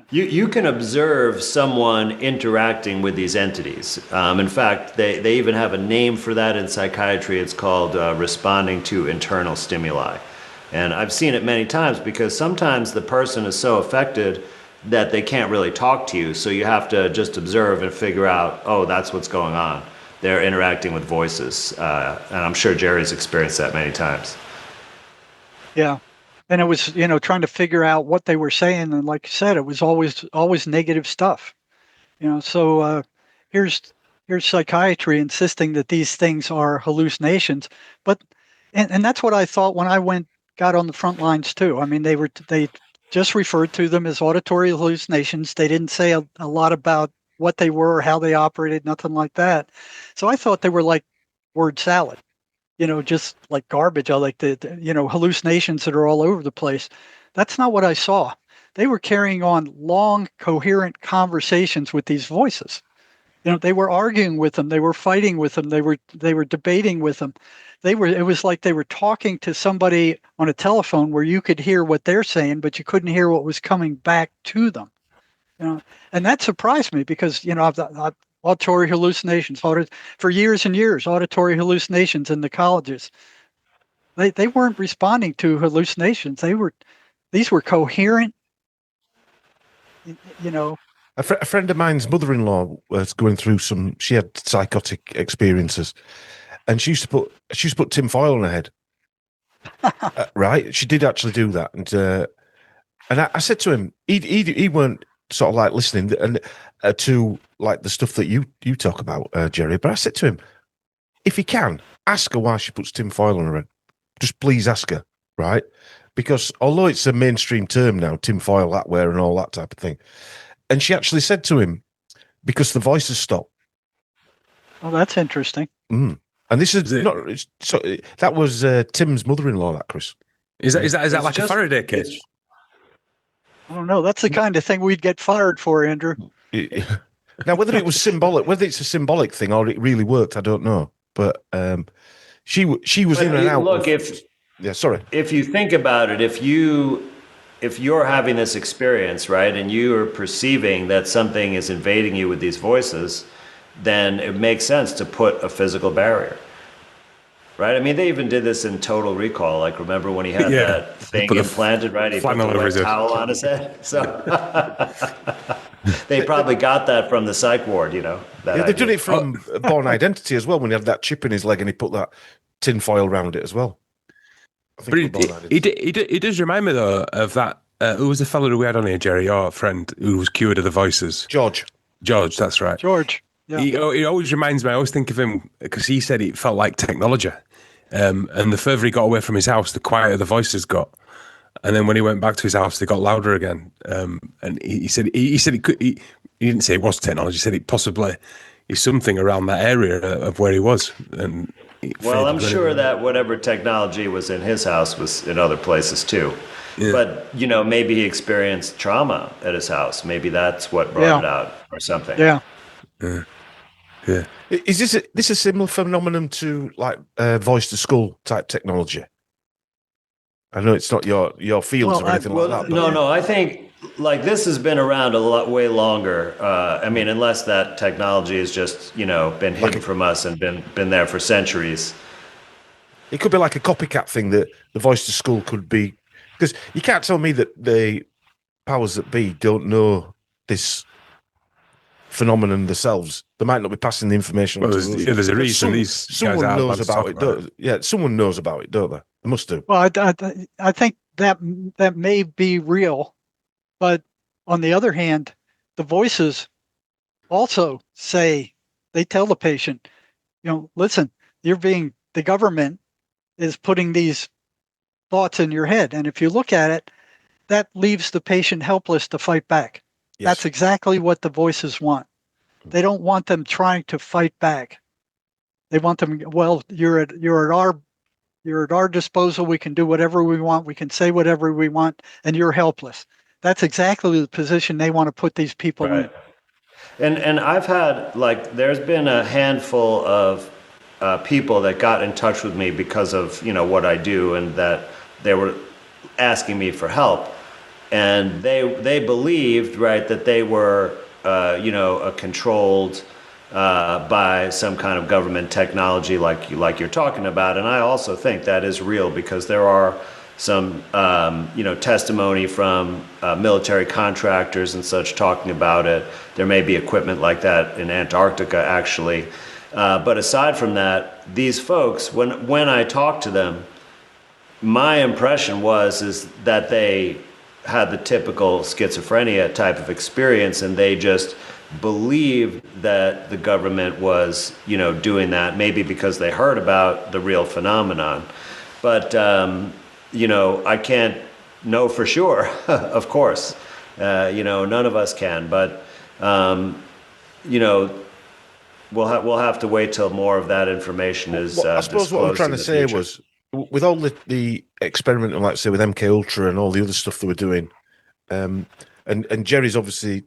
Yeah. You can observe someone interacting with these entities. In fact, they even have a name for that in psychiatry. It's called responding to internal stimuli. And I've seen it many times because sometimes the person is so affected that they can't really talk to you. So you have to just observe and figure out, oh, that's what's going on. They're interacting with voices. And I'm sure Jerry's experienced that many times. Yeah. And it was, trying to figure out what they were saying. And like you said, it was always negative stuff. So here's psychiatry insisting that these things are hallucinations. But, and that's what I thought when I got on the front lines too. I mean, they just referred to them as auditory hallucinations. They didn't say a lot about what they were, how they operated, nothing like that. So I thought they were like word salad, just like garbage. I like the hallucinations that are all over the place. That's not what I saw. They were carrying on long, coherent conversations with these voices. They were arguing with them. They were fighting with them. They were debating with them. It was like they were talking to somebody on a telephone where you could hear what they're saying, but you couldn't hear what was coming back to them. And that surprised me because, I've auditory hallucinations for years and years, auditory hallucinations in the colleges. They weren't responding to hallucinations. These were coherent, A friend of mine's mother-in-law was going through she had psychotic experiences, and she used to put tin foil on her head. Right? She did actually do that. And I said to him, he weren't sort of like listening to like the stuff that you talk about, Jerry, but I said to him, if he can, ask her why she puts tin foil on her head. Just please ask her, right? Because although it's a mainstream term now, tin foil, that wear and all that type of thing, and she actually said to him, because the voices stop. Oh, that's interesting. And this is that was Tim's mother-in-law, that Chris. Is that like a Faraday cage? I don't know. That's the kind of thing we'd get fired for, Andrew. Now, whether it was symbolic, whether it's a symbolic thing or it really worked, I don't know. But she was in and out. Look, if you think about it, if you're having this experience, right, and you are perceiving that something is invading you with these voices, then it makes sense to put a physical barrier. Right? I mean, they even did this in Total Recall. Like, remember when he had that thing implanted, right? He put the wet towel on his head. So they probably got that from the psych ward, They've done it from Born Identity as well, when he had that chip in his leg and he put that tin foil around it as well. But it does remind me, though, of that. Who was the fellow who we had on here, Jerry, our friend, who was cured of the voices? George, that's right. George. Yeah. He always reminds me, I always think of him, because he said it felt like technology. And the further he got away from his house, the quieter the voices got. And then when he went back to his house, they got louder again. And he said it could. He didn't say it was technology. He said it possibly is something around that area of where he was. And well, I'm sure that whatever technology was in his house was in other places too. Yeah. But maybe he experienced trauma at his house. Maybe that's what brought it out, or something. Yeah. Yeah. Is this a similar phenomenon to like voice to skull type technology? I know it's not your fields Well, or anything like that. But No. I think like this has been around a lot way longer. I mean, unless that technology has just been hidden from us and been there for centuries. it could be like a copycat thing that the voice to skull could be, because you can't tell me that the powers that be don't know this phenomenon themselves. They might not be passing the information on to us. There's a But reason these guys someone are knows allowed to about talk it. about it. Yeah, someone knows about it, don't they? They must do. well, I think that may be real, but on the other hand, the voices also say, they tell the patient, listen, the government is putting these thoughts in your head, and if you look at it, that leaves the patient helpless to fight back. Yes. That's exactly what the voices want. They don't want them trying to fight back. They want them, well, you're at our disposal. We can do whatever we want. We can say whatever we want, and you're helpless. That's exactly the position they want to put these people in. And I've had there's been a handful of people that got in touch with me because of what I do, and that they were asking me for help, and they believed that they were controlled by some kind of government technology like you're talking about. And I also think that is real, because there are some testimony from military contractors and such talking about it. There may be equipment like that in Antarctica, actually. But aside from that, these folks, when I talk to them, my impression is that they had the typical schizophrenia type of experience, and they just believed that the government was, doing that, maybe because they heard about the real phenomenon. But, I can't know for sure, of course. None of us can, but, we'll have to wait till more of that information is I suppose what I'm trying to say was, with all the experimenting, like say with MK Ultra and all the other stuff they were doing, and Jerry's obviously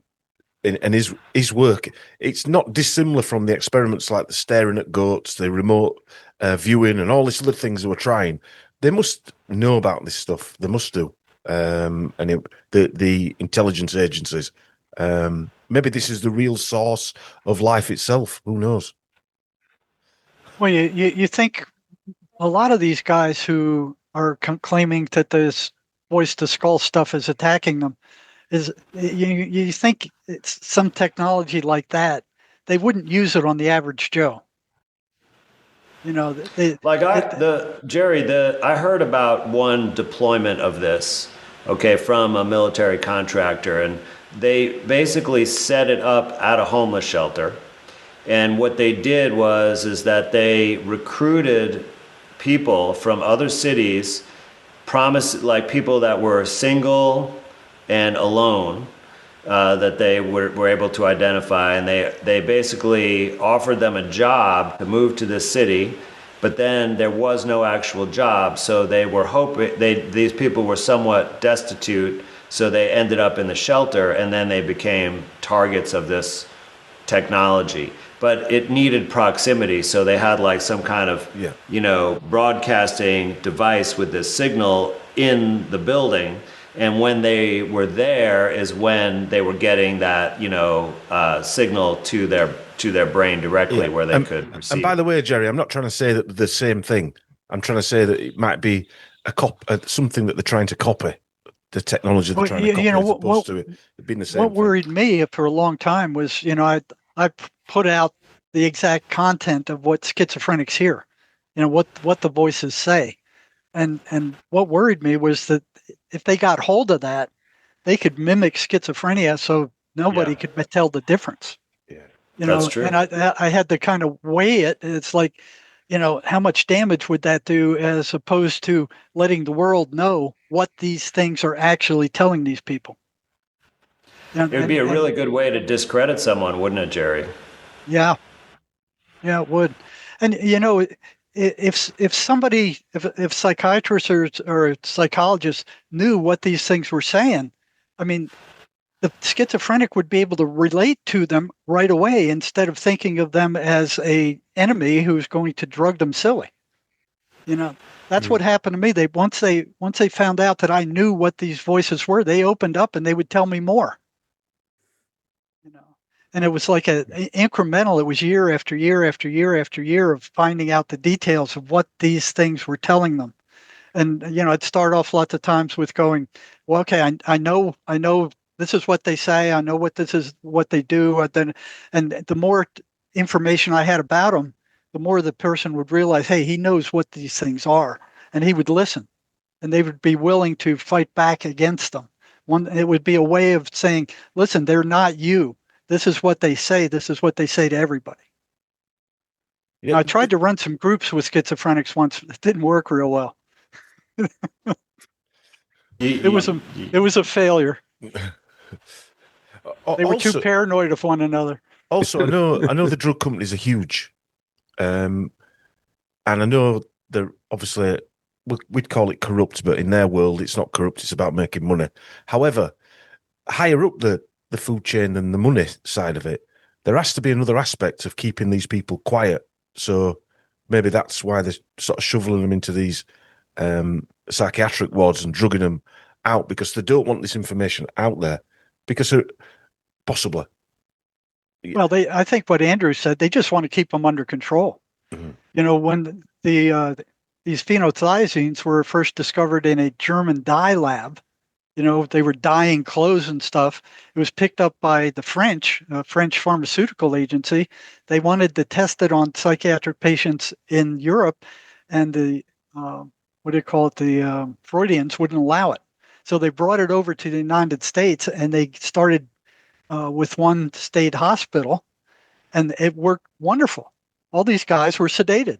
in his work, it's not dissimilar from the experiments like the staring at goats, the remote viewing, and all these other things they were trying. They must know about this stuff. They must do, the intelligence agencies. Maybe this is the real source of life itself. Who knows? Well, you think a lot of these guys who are claiming that this voice to skull stuff is attacking them, is you think it's some technology like that, they wouldn't use it on the average Joe. Jerry, I heard about one deployment of this, from a military contractor, and they basically set it up at a homeless shelter. And what they did is that they recruited people from other cities, people that were single and alone, that they were able to identify, and they basically offered them a job to move to this city, but then there was no actual job, so they were hoping these people were somewhat destitute, so they ended up in the shelter, and then they became targets of this technology. But it needed proximity, so they had some kind of broadcasting device with this signal in the building. And when they were there is when they were getting that, signal to their brain directly, where they could receive. And by the way, Jerry, I'm not trying to say that the same thing. I'm trying to say that it might be something that they're trying to copy, the technology they're trying to copy, as opposed to it being the same. What worried me for a long time was, I put out the exact content of what schizophrenics hear, what the voices say, and what worried me was that if they got hold of that, they could mimic schizophrenia, so nobody could tell the difference. Yeah, that's true. And I had to kind of weigh it. It's like, how much damage would that do, as opposed to letting the world know what these things are actually telling these people. It would be a really good way to discredit someone, wouldn't it, Jerry? Yeah, it would. And if psychiatrists or psychologists knew what these things were saying, I mean, the schizophrenic would be able to relate to them right away instead of thinking of them as a enemy who's going to drug them silly. That's what happened to me. Once they found out that I knew what these voices were, they opened up and they would tell me more. And it was like incremental. It was year after year after year after year of finding out the details of what these things were telling them. And I'd start off lots of times with going, well, okay, I know this is what they say. I know this is what they do. And the more information I had about them, the more the person would realize, hey, he knows what these things are, and he would listen, and they would be willing to fight back against them. It would be a way of saying, listen, they're not you. This is what they say. This is what they say to everybody. Yeah, I tried to run some groups with schizophrenics once. It didn't work real well. It was a failure. They were too paranoid of one another. Also, I know the drug companies are huge, and I know they're obviously we'd call it corrupt, but in their world, it's not corrupt. It's about making money. However, higher up the food chain and the money side of it, there has to be another aspect of keeping these people quiet. So maybe that's why they're sort of shoveling them into these psychiatric wards and drugging them out, because they don't want this information out there, because possibly. Well, I think what Andrew said, they just want to keep them under control. Mm-hmm. When these phenothiazines were first discovered in a German dye lab, they were dyeing clothes and stuff. It was picked up by the French pharmaceutical agency. They wanted to test it on psychiatric patients in Europe, and the Freudians wouldn't allow it. So they brought it over to the United States, and they started with one state hospital, and it worked wonderful. All these guys were sedated.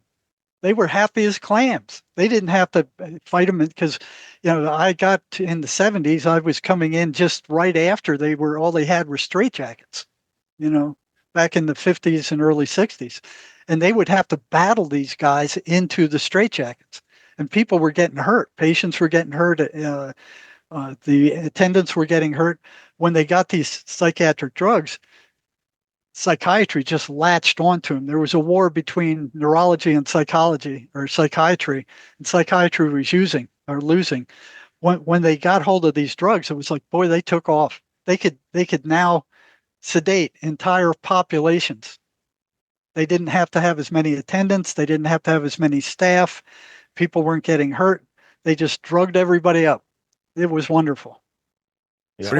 They were happy as clams. They didn't have to fight them because, I got in the 70s. I was coming in just right after all they had were straitjackets, back in the 50s and early 60s. And they would have to battle these guys into the straitjackets. And people were getting hurt. Patients were getting hurt. The attendants were getting hurt. When they got these psychiatric drugs, psychiatry just latched onto them. There was a war between neurology and psychology, or psychiatry, and psychiatry was losing. When they got hold of these drugs, it was like, boy, they took off. They could now sedate entire populations. They didn't have to have as many attendants. They didn't have to have as many staff. People weren't getting hurt. They just drugged everybody up. It was wonderful. Yeah.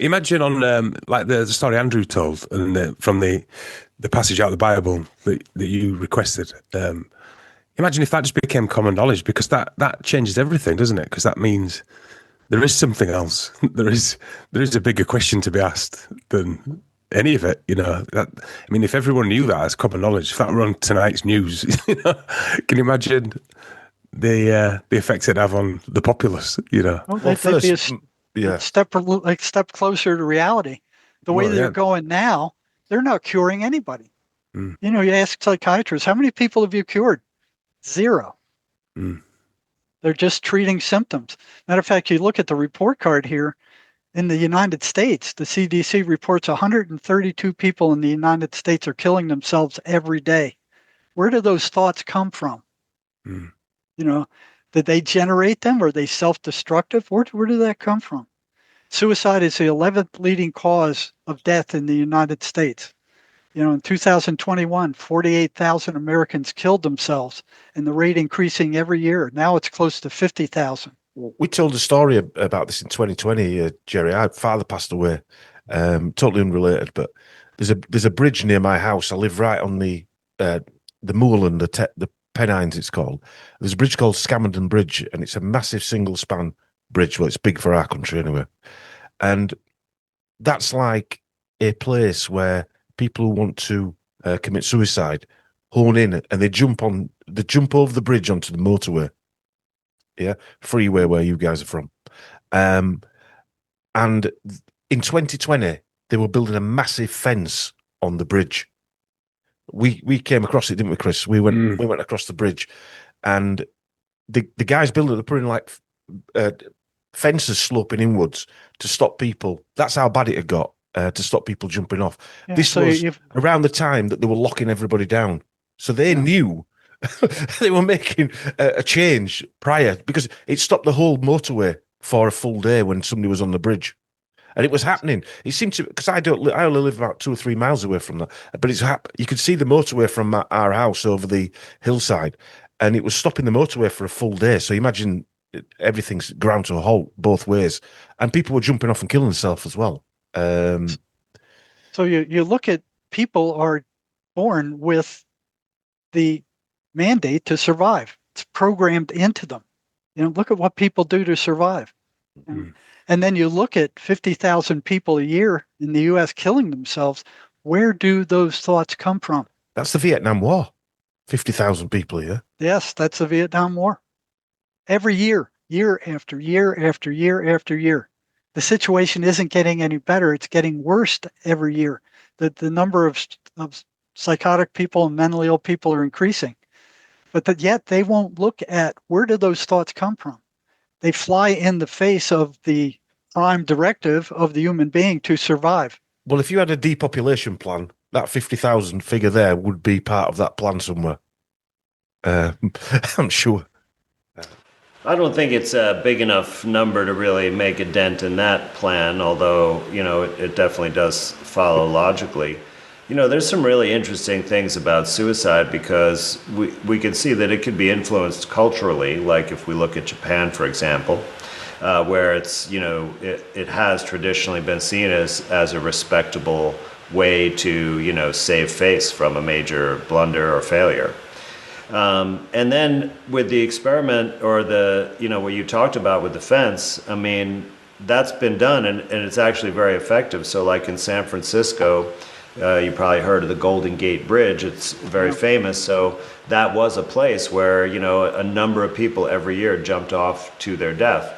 Imagine on like the story Andrew told, and from the passage out of the Bible that you requested. Imagine if that just became common knowledge, because that changes everything, doesn't it? Because that means there is something else. There is a bigger question to be asked than any of it. If everyone knew that as common knowledge, if that were on tonight's news, can you imagine the effects it'd have on the populace? They'd be a step closer to reality. The way they're going now, they're not curing anybody. You ask psychiatrists, how many people have you cured? 0. They're just treating symptoms. Matter of fact, you look at the report card here. In the United States, the CDC reports 132 people in the United States are killing themselves every day. Where do those thoughts come from? Did they generate them? Are they self-destructive? Where did that come from? Suicide is the 11th leading cause of death in the United States. In 2021, 48,000 Americans killed themselves, and the rate increasing every year. Now it's close to 50,000. We told a story about this in 2020, Jerry. Our father passed away, totally unrelated, but there's a bridge near my house. I live right on the moorland, the Pennines, it's called. There's a bridge called Scammerton Bridge, and it's a massive single-span bridge. Well, it's big for our country anyway. And that's like a place where people who want to commit suicide hone in, and they jump over the bridge onto the motorway. Yeah, freeway where you guys are from. And in 2020, they were building a massive fence on the bridge. We came across it, didn't we, Chris? We went across the bridge, and the guys building it, they're putting like fences sloping inwards to stop people. That's how bad it had got, to stop people jumping off. Yeah, This so was around the time that they were locking everybody down. So they knew they were making a change prior, because it stopped the whole motorway for a full day when somebody was on the bridge. And it was happening. It seemed to, because I only live about 2 or 3 miles away from that, but you could see the motorway from our house over the hillside, and it was stopping the motorway for a full day. So imagine everything's ground to a halt both ways, and people were jumping off and killing themselves as well. So you look at, people are born with the mandate to survive. It's programmed into them. Look at what people do to survive. And then you look at 50,000 people a year in the U.S. killing themselves. Where do those thoughts come from? That's the Vietnam War. 50,000 people a year. Yes, that's the Vietnam War. Every year, year after year after year after year. The situation isn't getting any better. It's getting worse every year. The number of psychotic people and mentally ill people are increasing. But yet they won't look at, where do those thoughts come from? They fly in the face of the prime directive of the human being to survive. Well, if you had a depopulation plan, that 50,000 figure there would be part of that plan somewhere. I'm sure. I don't think it's a big enough number to really make a dent in that plan, although, it definitely does follow logically. There's some really interesting things about suicide, because we can see that it could be influenced culturally, like if we look at Japan, for example, where it's, it has traditionally been seen as a respectable way to, save face from a major blunder or failure. And then with the experiment, or what you talked about with the fence, I mean, that's been done, and it's actually very effective. So like in San Francisco, you probably heard of the Golden Gate Bridge. It's very famous. So that was a place where, a number of people every year jumped off to their death.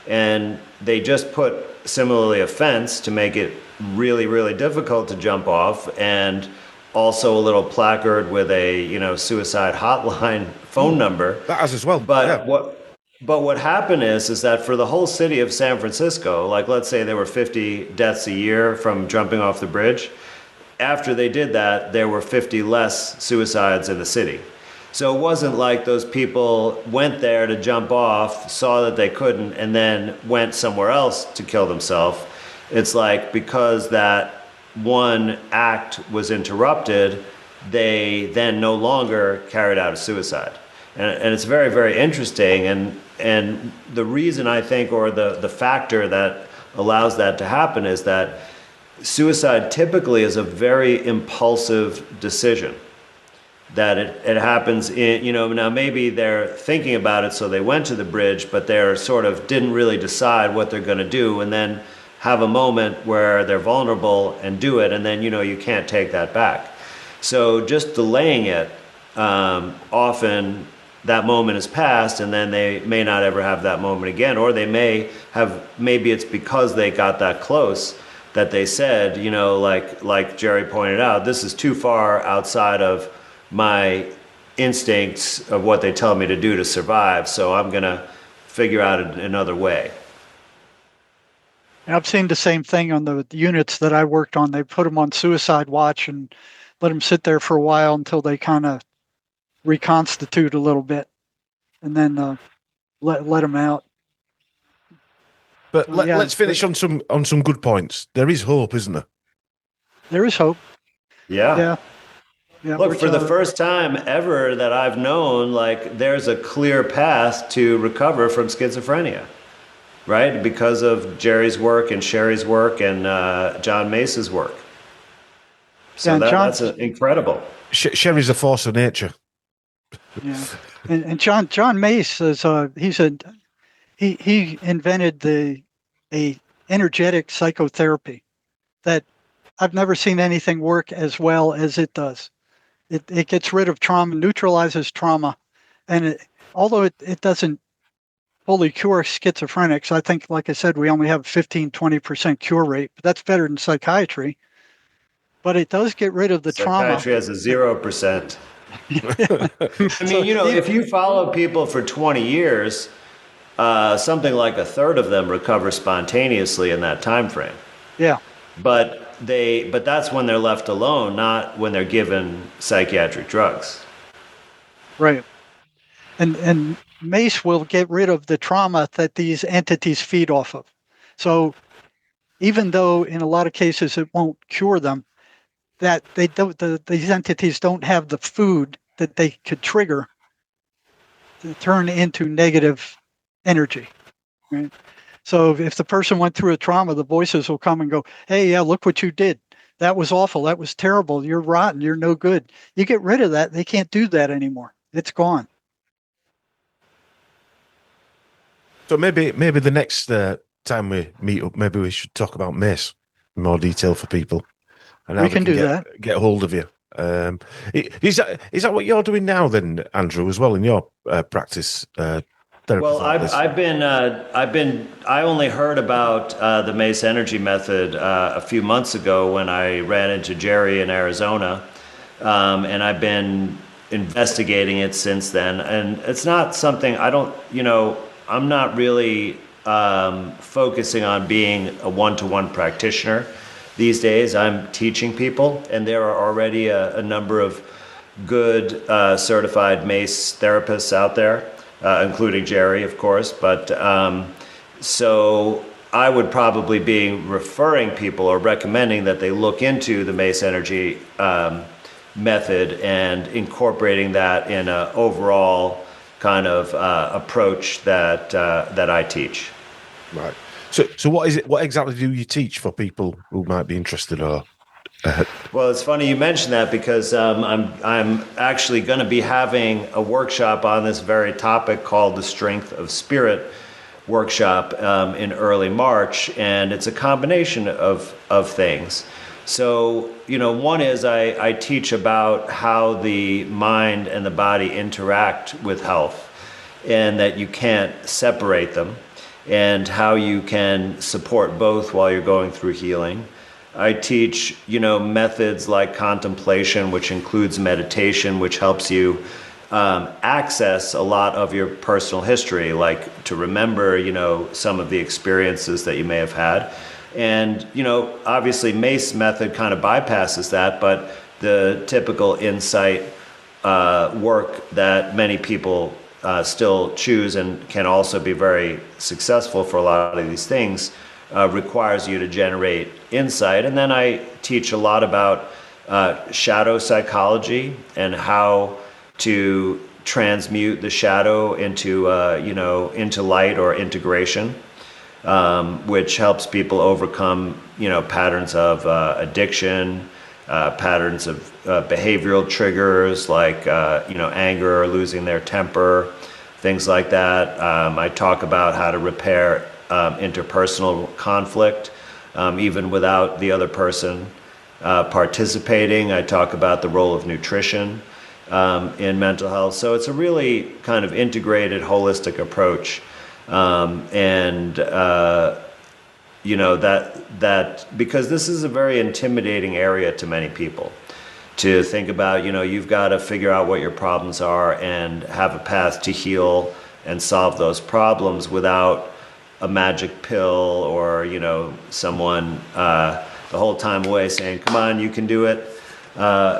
And they just put, similarly, a fence to make it really, really difficult to jump off, and also a little placard with a, suicide hotline phone number. That has as well. But what happened is that for the whole city of San Francisco, like let's say there were 50 deaths a year from jumping off the bridge, after they did that, there were 50 less suicides in the city. So it wasn't like those people went there to jump off, saw that they couldn't, and then went somewhere else to kill themselves. It's like, because that one act was interrupted, they then no longer carried out a suicide. And it's very, very interesting. And the reason, I think, or the factor that allows that to happen, is that suicide typically is a very impulsive decision. That it happens in, now maybe they're thinking about it, so they went to the bridge, but they're sort of didn't really decide what they're going to do, and then have a moment where they're vulnerable and do it, and then, you can't take that back. So just delaying it, often that moment is passed, and then they may not ever have that moment again, or they may have, maybe it's because they got that close that they said, like Jerry pointed out, this is too far outside of my instincts of what they tell me to do to survive, so I'm going to figure out another way. I've seen the same thing on the units that I worked on. They put them on suicide watch and let them sit there for a while until they kind of reconstitute a little bit, and then let them out. But let's finish on some good points. There is hope, isn't there? There is hope. Yeah. Look, for the first time ever that I've known, like, there's a clear path to recover from schizophrenia, right? Because of Jerry's work and Sherry's work and John Mace's work. So that's incredible. Sherry's a force of nature. Yeah, and John Mace is he invented a energetic psychotherapy that I've never seen anything work as well as it does. It gets rid of trauma, neutralizes trauma, and although it doesn't fully cure schizophrenics, I think, like I said, we only have 15-20% cure rate, but that's better than psychiatry. But it does get rid of the trauma. Psychiatry has a 0%. I mean, if you follow people for 20 years, something like a third of them recover spontaneously in that time frame. Yeah. But that's when they're left alone, not when they're given psychiatric drugs. Right. And MACE will get rid of the trauma that these entities feed off of. So even though in a lot of cases it won't cure them, that these entities don't have the food that they could trigger to turn into negative energy. Right? So if the person went through a trauma, the voices will come and go, "Hey, yeah, look what you did. That was awful. That was terrible. You're rotten. You're no good." You get rid of that, they can't do that anymore. It's gone. So maybe the next time we meet up, maybe we should talk about MACE in more detail for people. And how We can do that. Get hold of you. Is that what you're doing now, then, Andrew, as well in your practice? Well, I only heard about the MACE energy method a few months ago when I ran into Jerry in Arizona, and I've been investigating it since then. And it's not something I'm not really focusing on being a one-to-one practitioner these days. I'm teaching people, and there are already a number of good certified MACE therapists out there, including Jerry, of course. But so I would probably be referring people or recommending that they look into the MACE energy method and incorporating that in an overall kind of approach that I teach. Right. So what is it? What exactly do you teach for people who might be interested? Or well, it's funny you mentioned that because I'm actually going to be having a workshop on this very topic called the Strength of Spirit workshop in early March, and it's a combination of things. So, one is I teach about how the mind and the body interact with health, and that you can't separate them, and how you can support both while you're going through healing. I teach, methods like contemplation, which includes meditation, which helps you access a lot of your personal history, like to remember, some of the experiences that you may have had. And, obviously MACE method kind of bypasses that, but the typical insight work that many people still choose and can also be very successful for a lot of these things requires you to generate insight. And then I teach a lot about shadow psychology and how to transmute the shadow into light or integration, which helps people overcome patterns of addiction, patterns of behavioral triggers like anger or losing their temper, things like that. I talk about how to repair interpersonal conflict, even without the other person participating. I talk about the role of nutrition in mental health. So it's a really kind of integrated, holistic approach. That because this is a very intimidating area to many people, to think about, you've got to figure out what your problems are and have a path to heal and solve those problems without a magic pill or, someone the whole time away saying, come on, you can do it,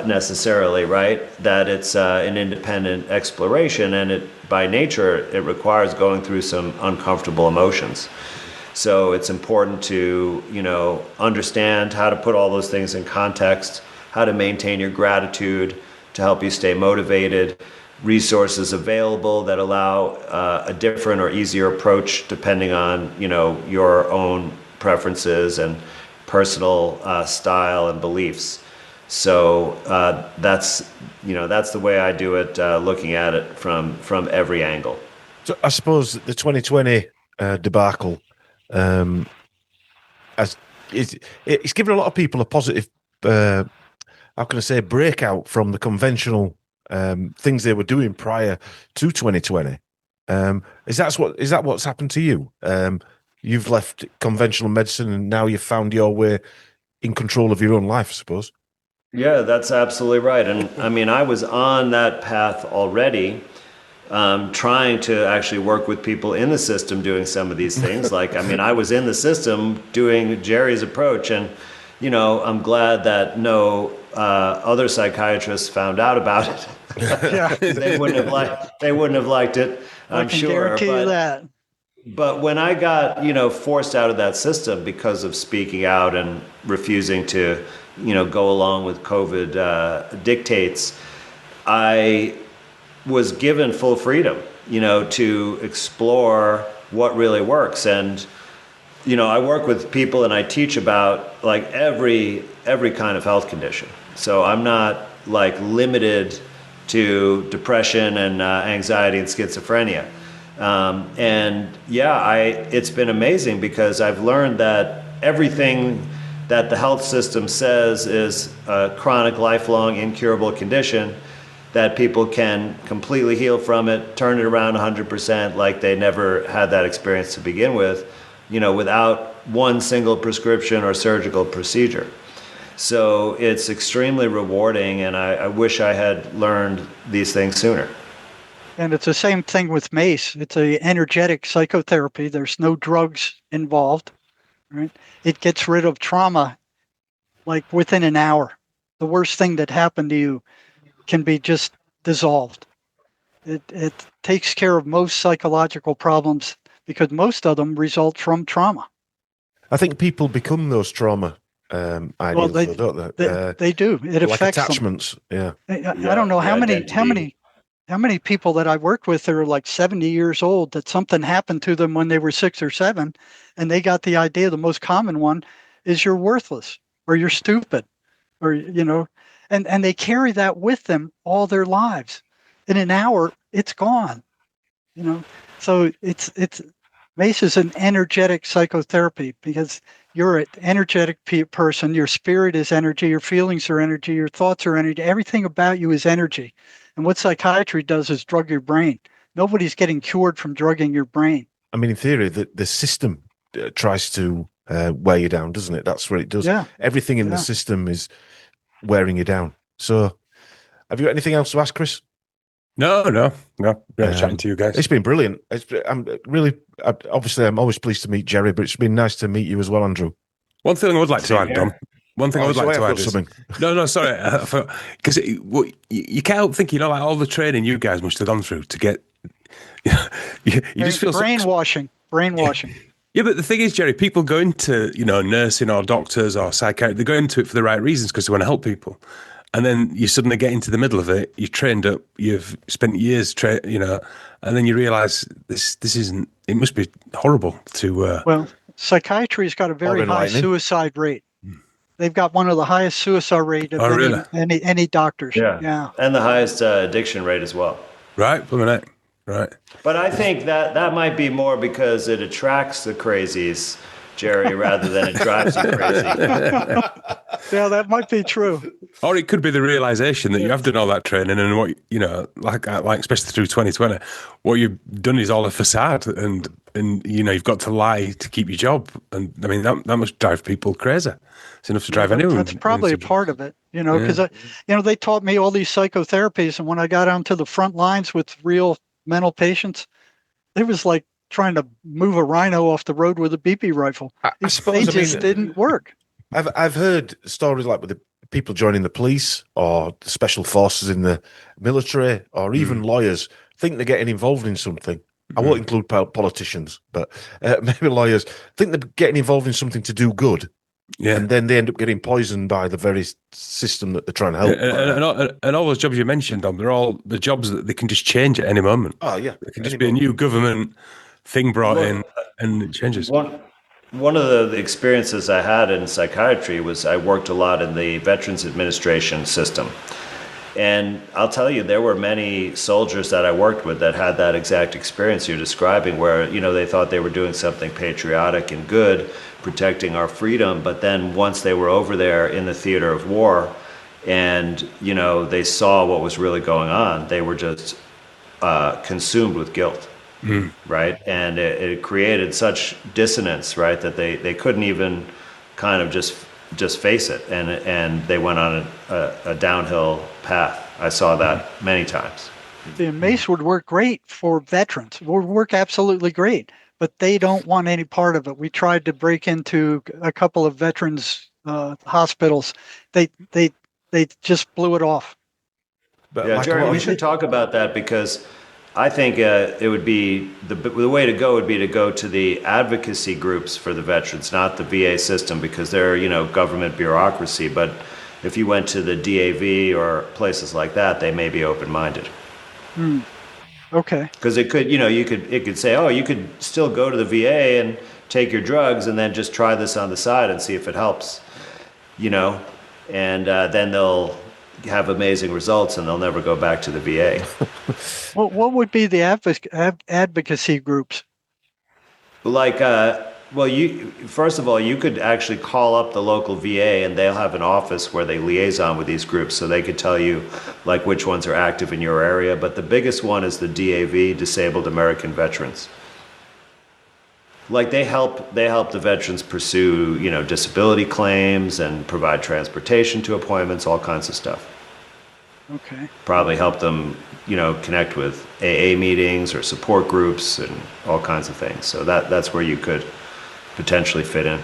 necessarily, right? That it's an independent exploration, and by nature, it requires going through some uncomfortable emotions. So it's important to, understand how to put all those things in context, how to maintain your gratitude to help you stay motivated, resources available that allow a different or easier approach depending on, your own preferences and personal style and beliefs. So that's the way I do it, looking at it from every angle. So I suppose the 2020 debacle it's given a lot of people a positive, breakout from the conventional things they were doing prior to 2020. Is that what's happened to you? You've left conventional medicine and now you've found your way in control of your own life, I suppose. Yeah, that's absolutely right. And I mean, I was on that path already. trying to actually work with people in the system doing some of these things. Like, I mean, I was in the system doing Jerry's approach, and, you know, I'm glad that no other psychiatrists found out about it. Yeah. They wouldn't have liked it, I I'm can sure. guarantee you that. But when I got, you know, forced out of that system because of speaking out and refusing to, you know, go along with COVID dictates, I was given full freedom, you know, to explore what really works. And, you know, I work with people and I teach about like every kind of health condition. So I'm not like limited to depression and anxiety and schizophrenia. And yeah, it's been amazing because I've learned that everything that the health system says is a chronic, lifelong, incurable condition, that people can completely heal from it, turn it around 100% like they never had that experience to begin with, you know, without one single prescription or surgical procedure. So it's extremely rewarding, and I wish I had learned these things sooner. And it's the same thing with MACE. It's a energetic psychotherapy. There's no drugs involved, right? It gets rid of trauma like within an hour. The worst thing that happened to you can be just dissolved. It takes care of most psychological problems because most of them result from trauma. I think people become those trauma ideals, Well, don't they? They do. It like affects attachments. them. Yeah. I don't know how many people that I've worked with that are like 70 years old that something happened to them when they were 6 or 7, and they got the idea. The most common one is you're worthless or you're stupid, or you know, and they carry that with them all their lives. In an hour, it's gone. You know, so it's MACE is an energetic psychotherapy because you're an energetic person. Your spirit is energy. Your feelings are energy. Your thoughts are energy. Everything about you is energy. And what psychiatry does is drug your brain. Nobody's getting cured from drugging your brain. I mean, in theory, the system tries to wear you down, doesn't it? That's what it does. Yeah. Everything in the system is wearing you down. So, have you got anything else to ask, Chris? No. Great chatting to you guys. It's been brilliant. Obviously, I'm always pleased to meet Jerry, but it's been nice to meet you as well, Andrew. One thing I would like to add, Dom. One thing I would like to add is something. No, sorry, because you can't help thinking, you know, like all the training you guys must have gone through to get. You just feel brainwashing. Yeah, but the thing is, Jerry, people go into, you know, nursing or doctors or psychiatrists, they go into it for the right reasons because they want to help people. And then you suddenly get into the middle of it, you're trained up, you've spent years, you know, and then you realise this isn't, it must be horrible to... Well, psychiatry's got a very high suicide rate. They've got one of the highest suicide rate of any doctors. Yeah. And the highest addiction rate as well. Right. But I think that might be more because it attracts the crazies, Jerry, rather than it drives you crazy. Yeah, that might be true. Or it could be the realization that you have done all that training and what, you know, like especially through 2020, what you've done is all a facade and you know, you've got to lie to keep your job. And I mean, that must drive people crazy. It's enough to drive anyone. That's probably a part of it, you know, because, you know, they taught me all these psychotherapies. And when I got onto the front lines with real mental patients, it was like trying to move a rhino off the road with a BB rifle. They just didn't work. I've heard stories like with the people joining the police or the special forces in the military or even lawyers think they're getting involved in something. I won't include politicians, but maybe lawyers think they're getting involved in something to do good. Yeah. And then they end up getting poisoned by the very system that they're trying to help. And all those jobs you mentioned, Dom, they're all the jobs that they can just change at any moment. Oh, yeah. It can just be a new government thing brought in and it changes. One of the experiences I had in psychiatry was I worked a lot in the Veterans Administration system. And I'll tell you, there were many soldiers that I worked with that had that exact experience you're describing where, you know, they thought they were doing something patriotic and good, protecting our freedom. But then once they were over there in the theater of war and, you know, they saw what was really going on, they were just consumed with guilt. Right. And it created such dissonance, right, that they couldn't even kind of just face it. And they went on a downhill path. I saw that many times. The mace would work great for veterans. It would work absolutely great, but they don't want any part of it. We tried to break into a couple of veterans hospitals. They just blew it off. But Yeah, like a Jerry, lot we of- should talk about that because I think it would be the way to go would be to go to the advocacy groups for the veterans, not the VA system, because they're government bureaucracy. But if you went to the DAV or places like that, they may be open-minded. Okay. Because it could say, oh, you could still go to the VA and take your drugs and then just try this on the side and see if it helps, and then they'll have amazing results and they'll never go back to the VA. What would be the advocacy groups? Like, first of all, you could actually call up the local VA and they'll have an office where they liaison with these groups, so they could tell you like which ones are active in your area. But the biggest one is the DAV, Disabled American Veterans. Like they help the veterans pursue, disability claims and provide transportation to appointments, all kinds of stuff. Okay. Probably help them, connect with AA meetings or support groups and all kinds of things. So that's where you could potentially fit in.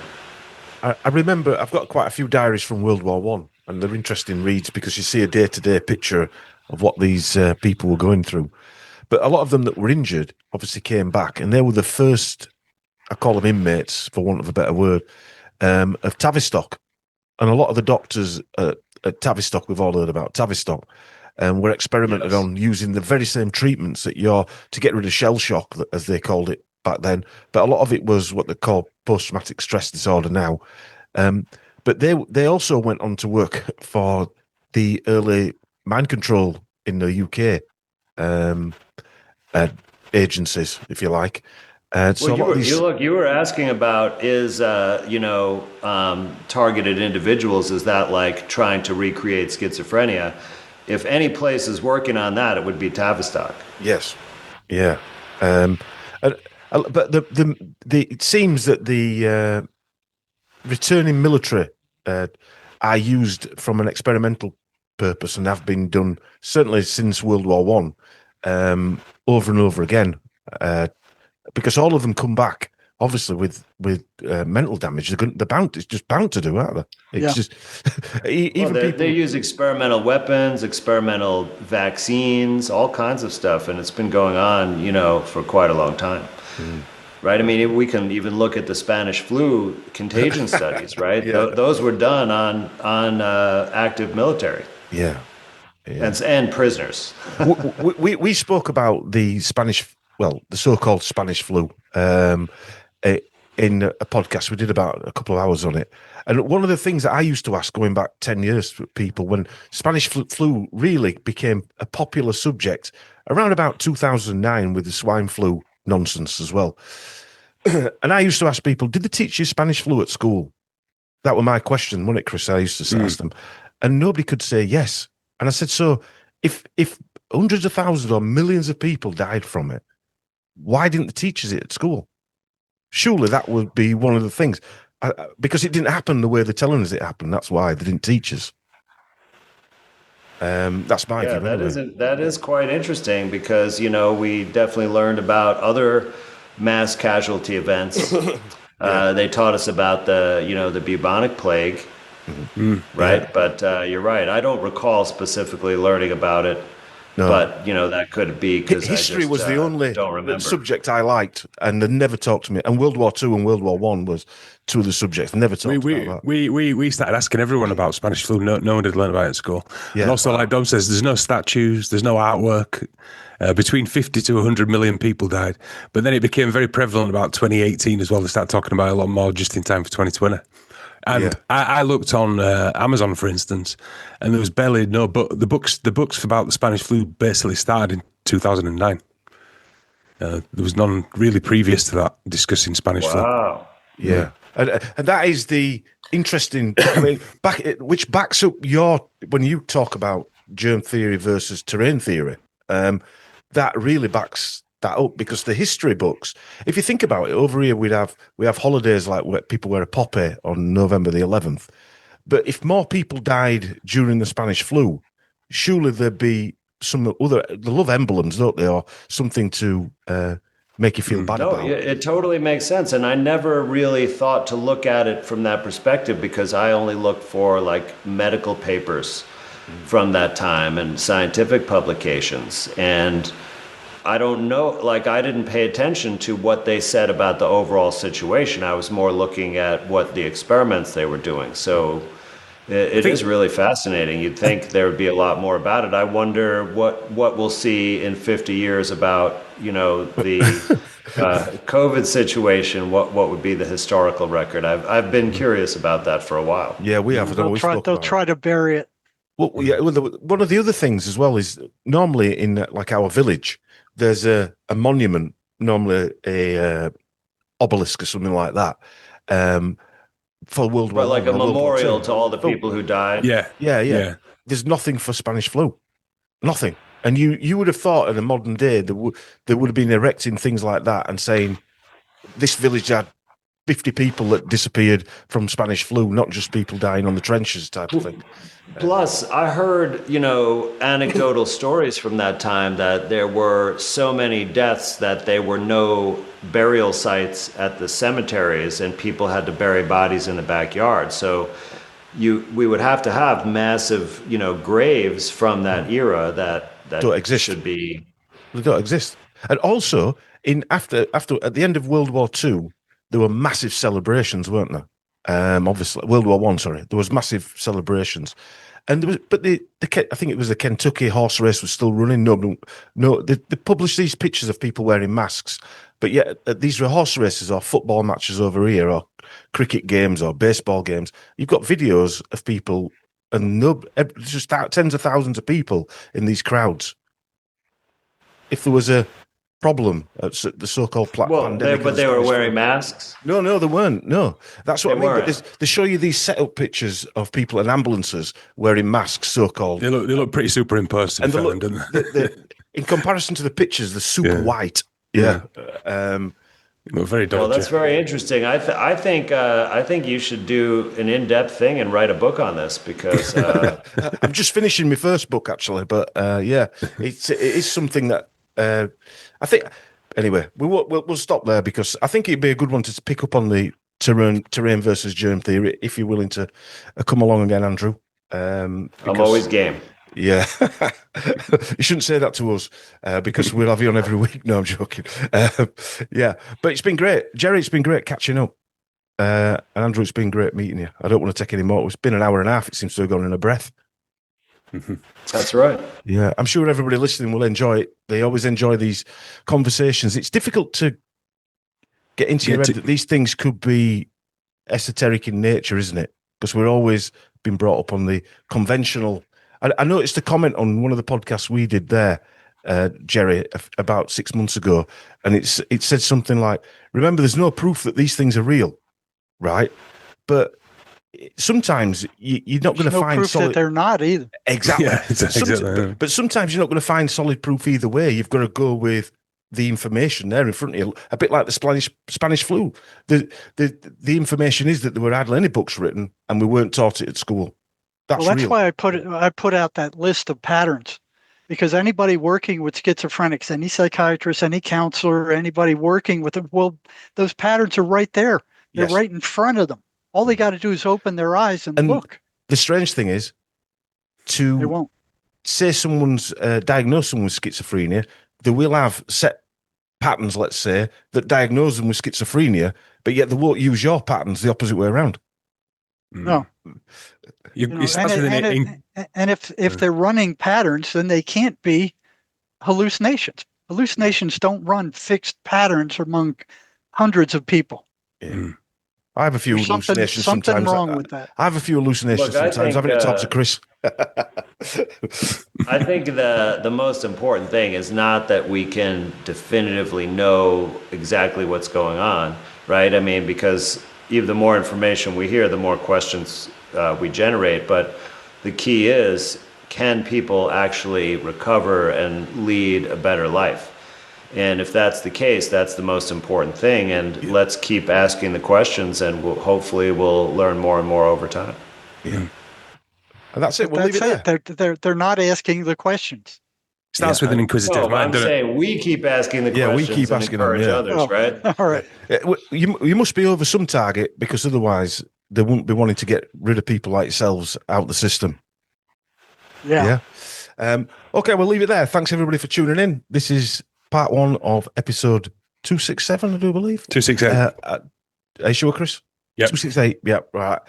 I remember I've got quite a few diaries from World War One, and they're interesting reads because you see a day-to-day picture of what these people were going through. But a lot of them that were injured obviously came back, and they were the first, I call them inmates, for want of a better word, of Tavistock. And a lot of the doctors at Tavistock, we've all heard about Tavistock, were experimented on using the very same treatments to get rid of shell shock, as they called it back then. But a lot of it was what they call post-traumatic stress disorder now. But they also went on to work for the early mind control in the UK agencies, if you like. You were asking about targeted individuals. Is that like trying to recreate schizophrenia? If any place is working on that, it would be Tavistock. Yes, yeah. But it seems that the returning military are used from an experimental purpose and have been done certainly since World War One, over and over again. Because all of them come back, obviously, with mental damage. It's just bound to do, aren't they? It's just they use experimental weapons, experimental vaccines, all kinds of stuff, and it's been going on, for quite a long time. Right? I mean, we can even look at the Spanish flu contagion studies, right? Those were done on active military. Yeah. And prisoners. we spoke about the the so-called Spanish flu in a podcast. We did about a couple of hours on it. And one of the things that I used to ask going back 10 years for people, when Spanish flu really became a popular subject around about 2009 with the swine flu nonsense as well. And I used to ask people, did they teach you Spanish flu at school? That was my question, wasn't it, Chris? I used to ask them. And nobody could say yes. And I said, so if hundreds of thousands or millions of people died from it, why didn't the teachers it at school? Surely that would be one of the things. Because it didn't happen the way they're telling us it happened. That's why they didn't teach us. That's my view. That is quite interesting because, we definitely learned about other mass casualty events. They taught us about the bubonic plague, right? Yeah. But you're right. I don't recall specifically learning about it. No. But, that could be because history was the only subject I liked, and they never talked to me. And World War II and World War I was two of the subjects. They never talked about that. We started asking everyone about Spanish flu. No one did learn about it at school. Yeah. And also, like Dom says, there's no statues, there's no artwork. Between 50 to 100 million people died. But then it became very prevalent about 2018 as well. They started talking about it a lot more just in time for 2020. And I looked on Amazon, for instance, and there was barely no book. The books about the Spanish flu basically started in 2009. There was none really previous to that discussing Spanish flu. Wow. Yeah. And that is the interesting, which backs up when you talk about germ theory versus terrain theory, that really backs that up, because the history books, if you think about it, over here we have holidays like where people wear a poppy on November the 11th. But if more people died during the Spanish flu, surely there'd be some other. They love emblems, don't they, or something to make you feel bad No, about. it totally makes sense. And I never really thought to look at it from that perspective because I only looked for like medical papers from that time and scientific publications. And I don't know, like I didn't pay attention to what they said about the overall situation. I was more looking at what the experiments they were doing. So it is really fascinating. You'd think there would be a lot more about it. I wonder what we'll see in 50 years about, the COVID situation. What would be the historical record? I've been curious about that for a while. Yeah, we have. They'll try to bury it. Well, yeah. Well, one of the other things as well is normally in like our village, there's a monument, normally a obelisk or something like that. For World War I, like a memorial to all the people who died. Yeah. There's nothing for Spanish flu, nothing. And you would have thought in a modern day they would have been erecting things like that and saying this village had 50 people that disappeared from Spanish flu, not just people dying on the trenches type of thing. Plus, I heard, anecdotal stories from that time that there were so many deaths that there were no burial sites at the cemeteries and people had to bury bodies in the backyard. So we would have to have massive, graves from that era that don't exist. Should be. They don't exist. And also, after at the end of World War II, there were massive celebrations, weren't there? Obviously, World War I. Sorry, there was massive celebrations, and there was. But I think it was the Kentucky horse race was still running. They published these pictures of people wearing masks, but yet these were horse races or football matches over here, or cricket games or baseball games. You've got videos of people, and just tens of thousands of people in these crowds. If there was a problem at the so-called pandemic. But they were wearing masks? No, they weren't. No, that's what I mean. Weren't. But they show you these set-up pictures of people in ambulances wearing masks, so-called. They look pretty super in person, and don't they? In comparison to the pictures, they're super white. Yeah. Very dodgy. Well, that's very interesting. I think you should do an in-depth thing and write a book on this because I'm just finishing my first book actually, but it is something that. I think anyway. We'll stop there because I think it'd be a good one to pick up on the terrain versus germ theory. If you're willing to come along again, Andrew. I'm always game. Yeah, you shouldn't say that to us because we'll have you on every week. No, I'm joking. Yeah, but it's been great, Jerry. It's been great catching up, and Andrew. It's been great meeting you. I don't want to take any more. It's been an hour and a half. It seems to have gone in a breath. That's right. Yeah, I'm sure everybody listening will enjoy it. They always enjoy these conversations. It's difficult to get into your head that these things could be esoteric in nature, isn't it? Because we're always been brought up on the conventional. I noticed a comment on one of the podcasts we did there, Jerry, about 6 months ago, and it said something like, "Remember, there's no proof that these things are real, right? But sometimes you're not going to find proof solid that they're not either. Exactly. Yeah, exactly. But sometimes you're not going to find solid proof either way. You've got to go with the information there in front of you, a bit like the Spanish flu. The information is that there were hardly any books written, and we weren't taught it at school. That's real. Why I put out that list of patterns, because anybody working with schizophrenics, any psychiatrist, any counselor, anybody working with them, well, those patterns are right there. They're right in front of them. All they got to do is open their eyes and look. The strange thing is, they won't say someone's diagnosed someone with schizophrenia. They will have set patterns, let's say, that diagnose them with schizophrenia, but yet they won't use your patterns the opposite way around. No. And if they're running patterns, then they can't be hallucinations. Hallucinations don't run fixed patterns among hundreds of people. Yeah. I have a few hallucinations sometimes. Something wrong with that. I have a few hallucinations sometimes. I've had to talk to Chris. I think the most important thing is not that we can definitively know exactly what's going on, right? I mean, because even the more information we hear, the more questions we generate. But the key is, can people actually recover and lead a better life? And if that's the case, that's the most important thing. And let's keep asking the questions, and hopefully we'll learn more and more over time. Yeah. And that's it. We'll leave it there. They're not asking the questions. Starts with an inquisitive No, but I'm mind, doesn't it? saying we keep asking the Yeah, we questions keep and asking them, encourage yeah. others, right? All right. You must be over some target, because otherwise they wouldn't be wanting to get rid of people like yourselves out the system. Yeah. Okay, we'll leave it there. Thanks everybody for tuning in. This is part 1 of episode 267, I do believe. 268. Are you sure, Chris? Yep. 268. Yeah, right.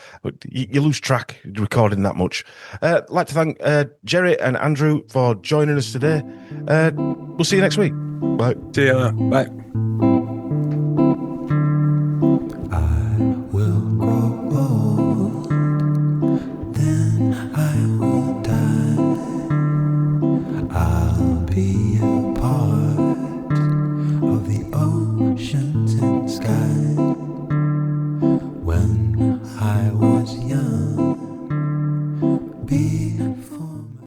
You lose track recording that much. I'd like to thank Jerry and Andrew for joining us today. We'll see you next week. Bye. See you later. Bye.